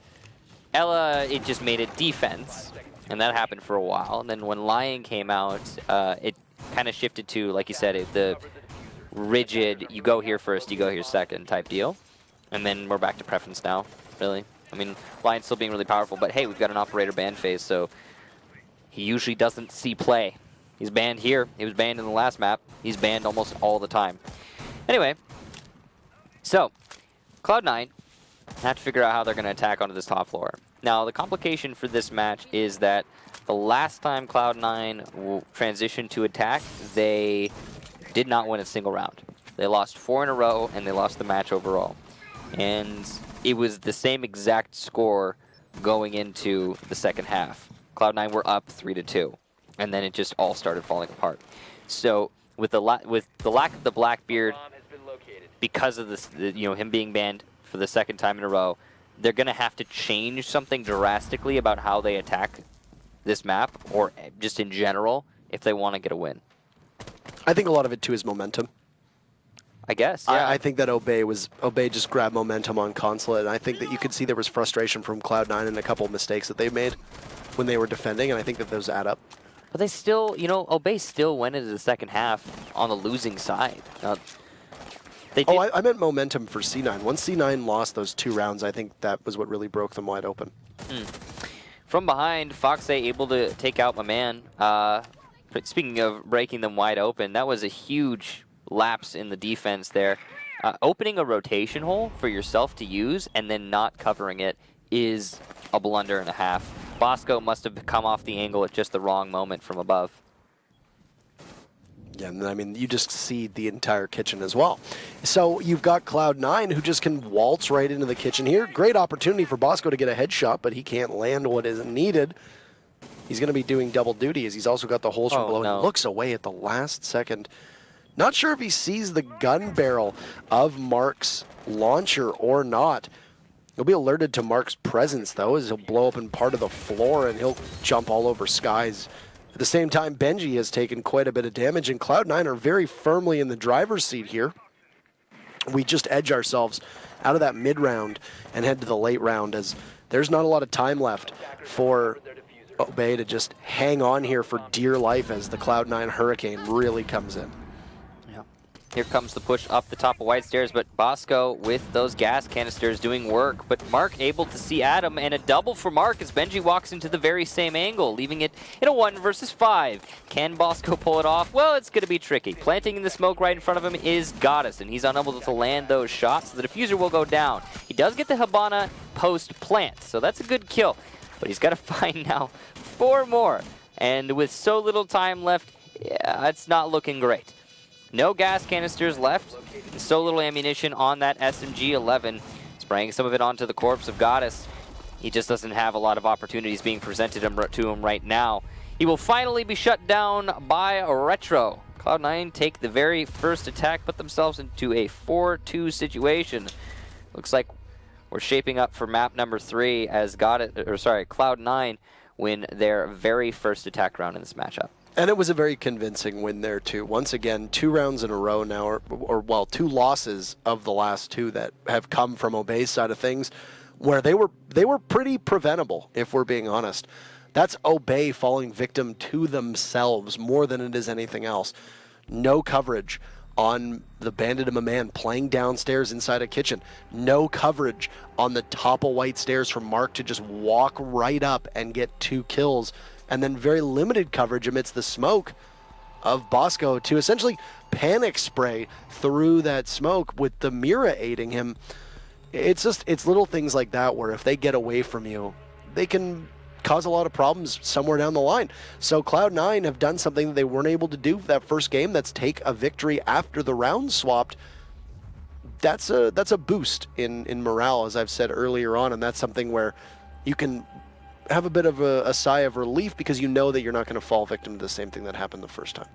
it just made it defense. And that happened for a while. And then when Lion came out, it kind of shifted to, like you said, the rigid, you go here first, you go here second type deal. And then we're back to preference now, really. I mean, Lion's still being really powerful, but hey, we've got an operator ban phase, so he usually doesn't see play. He's banned here. He was banned in the last map. He's banned almost all the time. Anyway, so Cloud9 have to figure out how they're going to attack onto this top floor. Now, the complication for this match is that the last time Cloud9 transitioned to attack, they did not win a single round. They lost 4 in a row, and they lost the match overall. And it was the same exact score going into the second half. Cloud9 were up 3-2, and then it just all started falling apart. So with the lack of the Blackbeard, Bomb has been located. because of this, him being banned for the second time in a row, they're going to have to change something drastically about how they attack this map, or just in general, if they want to get a win. I think a lot of it too is momentum. I guess, yeah. I think that Obey just grabbed momentum on Consulate, and I think that you could see there was frustration from Cloud9 and a couple of mistakes that they made when they were defending, and I think that those add up. But they still, Obey still went into the second half on the losing side. They did. I meant momentum for C9. Once C9 lost those 2 rounds, I think that was what really broke them wide open. From behind, Foxe able to take out my man. Speaking of breaking them wide open, that was a huge lapse in the defense there. Opening a rotation hole for yourself to use and then not covering it is a blunder and a half. Bosco must have come off the angle at just the wrong moment from above. Yeah, and I mean, you just see the entire kitchen as well. So you've got Cloud9 who just can waltz right into the kitchen here. Great opportunity for Bosco to get a headshot, but he can't land what is needed. He's going to be doing double duty as he's also got the holes from below. No. He looks away at the last second. Not sure if he sees the gun barrel of Mark's launcher or not. He'll be alerted to Mark's presence, though, as he'll blow up in part of the floor and he'll jump all over skies. At the same time, Benji has taken quite a bit of damage, and Cloud9 are very firmly in the driver's seat here. We just edge ourselves out of that mid-round and head to the late round, as there's not a lot of time left for Obey to just hang on here for dear life as the Cloud9 Hurricane really comes in. Here comes the push up the top of White Stairs, but Bosco with those gas canisters doing work. But Mark able to see Adam, and a double for Mark as Benji walks into the very same angle, leaving it in a 1 versus 5. Can Bosco pull it off? Well, it's going to be tricky. Planting in the smoke right in front of him is Goddess, and he's unable to land those shots, so the diffuser will go down. He does get the Hibana post-plant, so that's a good kill. But he's got to find now 4 more. And with so little time left, yeah, it's not looking great. No gas canisters left, and so little ammunition on that SMG-11. Spraying some of it onto the corpse of Goddess. He just doesn't have a lot of opportunities being presented to him right now. He will finally be shut down by Retro. Cloud9 take the very first attack, put themselves into a 4-2 situation. Looks like we're shaping up for map number 3 as Cloud9 win their very first attack round in this matchup. And it was a very convincing win there, too. Once again, 2 rounds in a row now, or 2 losses of the last 2 that have come from Obey's side of things, where they were pretty preventable, if we're being honest. That's Obey falling victim to themselves more than it is anything else. No coverage on the Bandit of a Man playing downstairs inside a kitchen. No coverage on the top of White Stairs for Mark to just walk right up and get 2 kills. And then very limited coverage amidst the smoke of Bosco to essentially panic spray through that smoke with the Mira aiding him. It's little things like that where if they get away from you, they can cause a lot of problems somewhere down the line. So Cloud9 have done something that they weren't able to do for that first game. That's take a victory after the round swapped. That's a boost in morale, as I've said earlier on, and that's something where you can have a bit of a sigh of relief because you know that you're not going to fall victim to the same thing that happened the first time.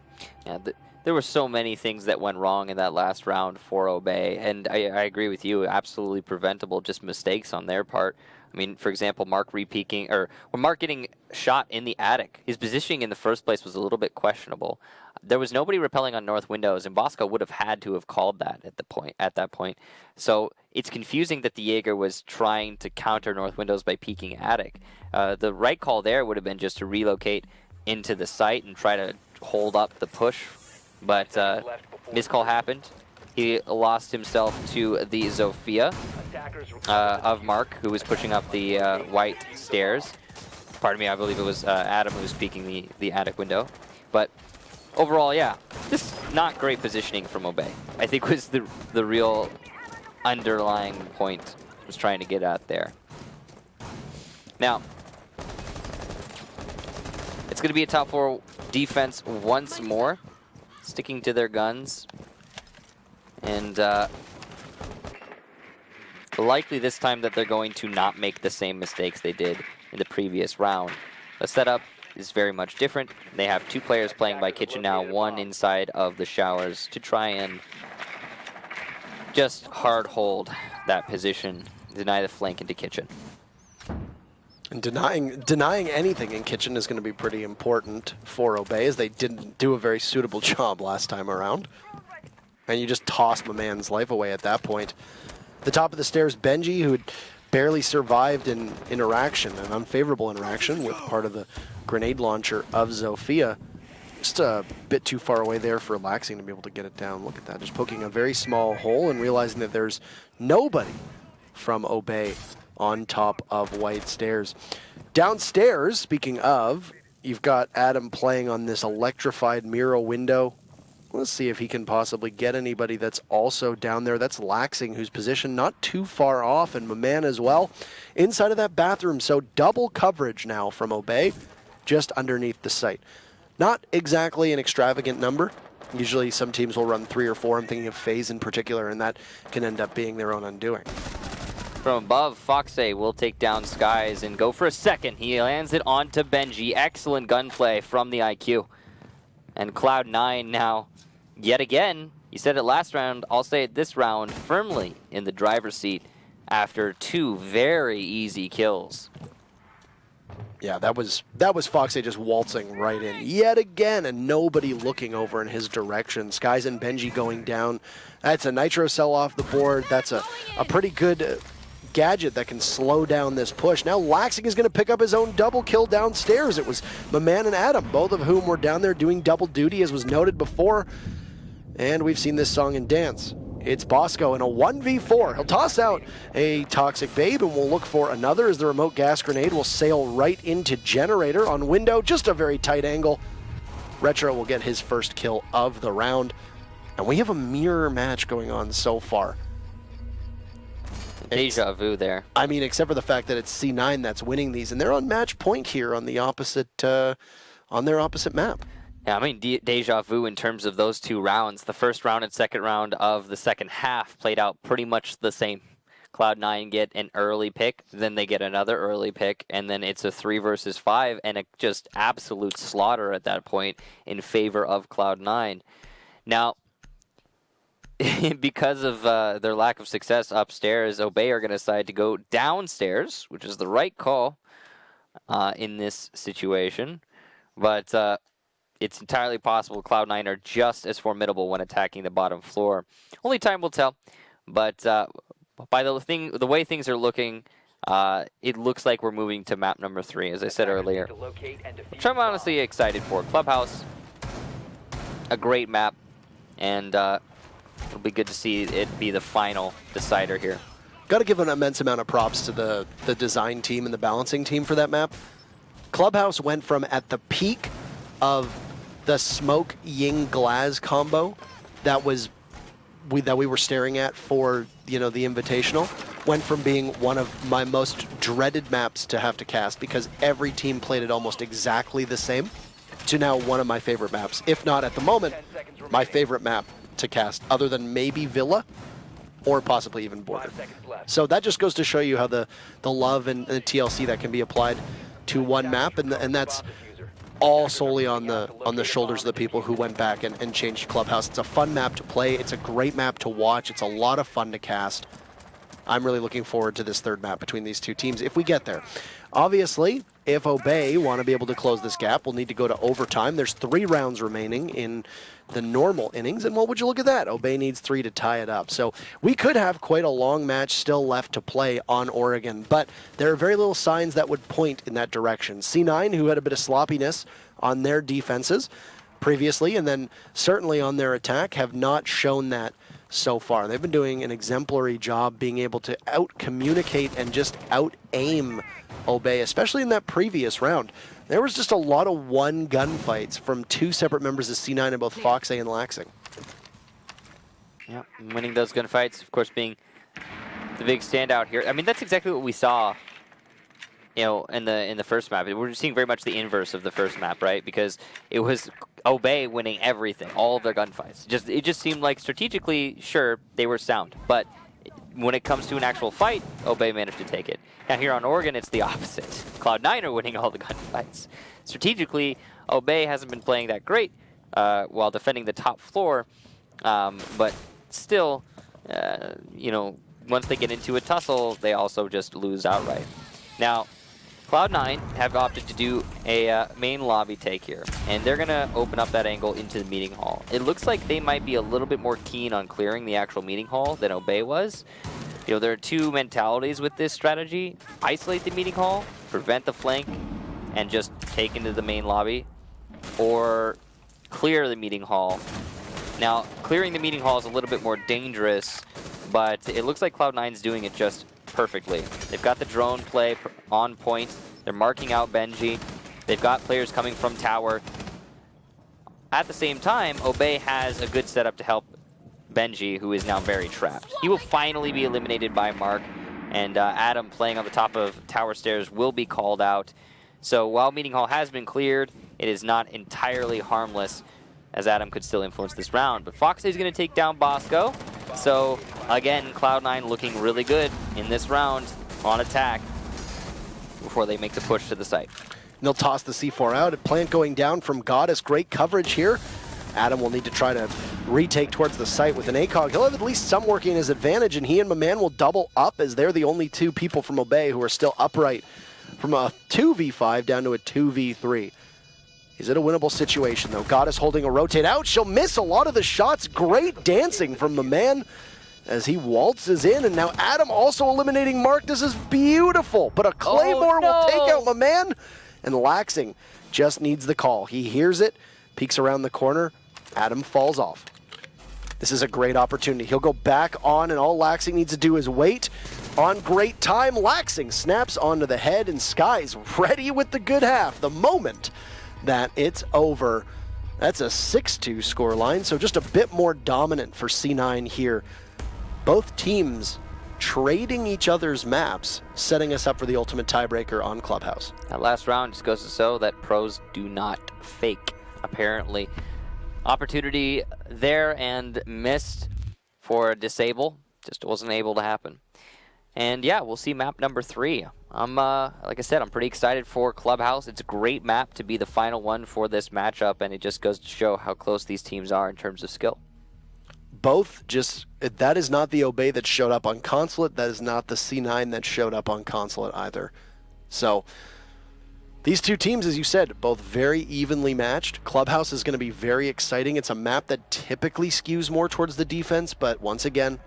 Yeah, there were so many things that went wrong in that last round for Obey, and I agree with you, absolutely preventable, just mistakes on their part. I mean, for example, Mark repeaking, or Mark getting shot in the attic. His positioning in the first place was a little bit questionable. There was nobody rappelling on north windows, and Bosco would have had to have called that at that point. So it's confusing that the Jaeger was trying to counter north windows by peeking attic. The right call there would have been just to relocate into the site and try to hold up the push, but miscall happened. He lost himself to the Zofia of Mark, who was pushing up the White Stairs. Pardon me, I believe it was Adam who was peeking the attic window. But overall, yeah, just not great positioning from Obey. I think was the real underlying point was trying to get at there. Now, it's going to be a top 4 defense once more, sticking to their guns. And likely this time that they're going to not make the same mistakes they did in the previous round. The setup is very much different. They have 2 players playing by kitchen now, 1 inside of the showers to try and just hard hold that position, deny the flank into kitchen. And denying anything in kitchen is going to be pretty important for Obey, as they didn't do a very suitable job last time around. And you just tossed my man's life away at that point. The top of the stairs, Benji, who had barely survived an interaction, an unfavorable interaction with part of the grenade launcher of Zofia. Just a bit too far away there for Laxing to be able to get it down. Look at that, just poking a very small hole and realizing that there's nobody from Obey on top of White Stairs. Downstairs, speaking of, you've got Adam playing on this electrified mirror window. Let's see if he can possibly get anybody that's also down there. That's Laxing, who's positioned not too far off, and Maman as well, inside of that bathroom. So double coverage now from Obey, just underneath the site. Not exactly an extravagant number. Usually some teams will run 3 or 4. I'm thinking of FaZe in particular, and that can end up being their own undoing. From above, Foxay will take down Skies and go for a second. He lands it onto Benji. Excellent gunplay from the IQ. And Cloud9 now, yet again, you said it last round, I'll say it this round, firmly in the driver's seat after 2 very easy kills. Yeah, that was Foxay just waltzing right in yet again, and nobody looking over in his direction. Skies and Benji going down. That's a nitro cell off the board. That's a pretty good gadget that can slow down this push. Now Laxing is going to pick up his own double kill downstairs. It was Maman and Adam, both of whom were down there doing double duty, as was noted before. And we've seen this song and dance. It's Bosco in a 1v4. He'll toss out a Toxic Babe, and we'll look for another as the remote gas grenade will sail right into Generator on window. Just a very tight angle. Retro will get his first kill of the round. And we have a mirror match going on so far. Deja vu there. I mean, except for the fact that it's C9 that's winning these, and they're on match point here on the opposite, on their opposite map. Yeah, I mean, deja vu in terms of those 2 rounds. The first round and second round of the second half played out pretty much the same. Cloud9 get an early pick, then they get another early pick, and then it's a 3 versus 5, and a just absolute slaughter at that point in favor of Cloud9. Now, because of their lack of success upstairs, Obey are going to decide to go downstairs, which is the right call in this situation. But it's entirely possible Cloud9 are just as formidable when attacking the bottom floor. Only time will tell. But by the way things are looking, it looks like we're moving to map number 3, as I said earlier. Which I'm honestly excited for. Clubhouse, a great map, and it'll be good to see it be the final decider here. Got to give an immense amount of props to the design team and the balancing team for that map. Clubhouse went from, at the peak of the Smoke Ying Glaz combo that we were staring at for the Invitational, went from being one of my most dreaded maps to have to cast because every team played it almost exactly the same, to now one of my favorite maps, if not at the moment my favorite map to cast, other than maybe Villa or possibly even Border. So that just goes to show you how the love and the TLC that can be applied to one map, and that's all solely on the shoulders of the people who went back and changed Clubhouse. It's a fun map to play. It's a great map to watch. It's a lot of fun to cast. I'm really looking forward to this third map between these 2 teams if we get there. Obviously, if Obey want to be able to close this gap, we'll need to go to overtime. There's 3 rounds remaining in the normal innings, and well, would you look at that? Obey needs 3 to tie it up. So we could have quite a long match still left to play on Oregon, but there are very little signs that would point in that direction. C9, who had a bit of sloppiness on their defenses previously, and then certainly on their attack, have not shown that so far. They've been doing an exemplary job being able to out-communicate and just out-aim Obey, especially in that previous round. There was just a lot of one gunfights from two separate members of C9 in both Fox A and Laxing. Yeah, winning those gunfights, of course, being the big standout here. I mean, that's exactly what we saw, you know, in the first map. We're seeing very much the inverse of the first map, right? Because it was Obey winning everything, all of their gunfights. It just seemed like strategically, sure, they were sound, but when it comes to an actual fight, Obey managed to take it. Now here on Oregon, it's the opposite. Cloud9 are winning all the gunfights. Strategically, Obey hasn't been playing that great while defending the top floor, but still, you know, once they get into a tussle, they also just lose outright. Now, Cloud9 have opted to do a main lobby take here, and they're going to open up that angle into the meeting hall. It looks like they might be a little bit more keen on clearing the actual meeting hall than Obey was. You know, there are two mentalities with this strategy. Isolate the meeting hall, prevent the flank, and just take into the main lobby, or clear the meeting hall. Now, clearing the meeting hall is a little bit more dangerous, but it looks like Cloud9's doing it just perfectly. They've got the drone play on point. They're marking out Benji. They've got players coming from tower. At the same time, Obey has a good setup to help Benji, who is now very trapped. He will finally be eliminated by Mark, and Adam playing on the top of tower stairs will be called out. So while meeting hall has been cleared, it is not entirely harmless, as Adam could still influence this round. But Fox is going to take down Bosco. So again, Cloud9 looking really good in this round on attack before they make the push to the site. And they'll toss the C4 out. A plant going down from Goddess. Great coverage here. Adam will need to try to retake towards the site with an ACOG. He'll have at least some working in his advantage, and he and Maman will double up as they're the only two people from Obey who are still upright from a 2v5 down to a 2v3. Is it a winnable situation, though? Goddess holding a rotate out. She'll miss a lot of the shots. Great dancing from Maman as he waltzes in, and now Adam also eliminating Mark. This is beautiful, but a Claymore will take out Maman, and Laxing just needs the call. He hears it, peeks around the corner. Adam falls off. This is a great opportunity. He'll go back on, and all Laxing needs to do is wait. On great time, Laxing snaps onto the head, and Sky's ready with the good half. The moment that it's over. That's a 6-2 scoreline, so just a bit more dominant for C9 here. Both teams trading each other's maps, setting us up for the ultimate tiebreaker on Clubhouse. That last round just goes to show that pros do not fake, apparently. Opportunity there and missed for Disable. Just wasn't able to happen. And yeah, we'll see map number 3. Like I said, I'm pretty excited for Clubhouse. It's a great map to be the final one for this matchup, and it just goes to show how close these teams are in terms of skill. Both just, that is not the Obey that showed up on Consulate. That is not the C9 that showed up on Consulate either. So these two teams, as you said, both very evenly matched. Clubhouse is going to be very exciting. It's a map that typically skews more towards the defense, but once again,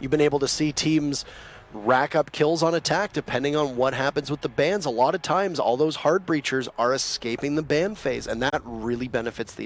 you've been able to see teams rack up kills on attack depending on what happens with the bans. A lot of times, all those hard breachers are escaping the ban phase, and that really benefits the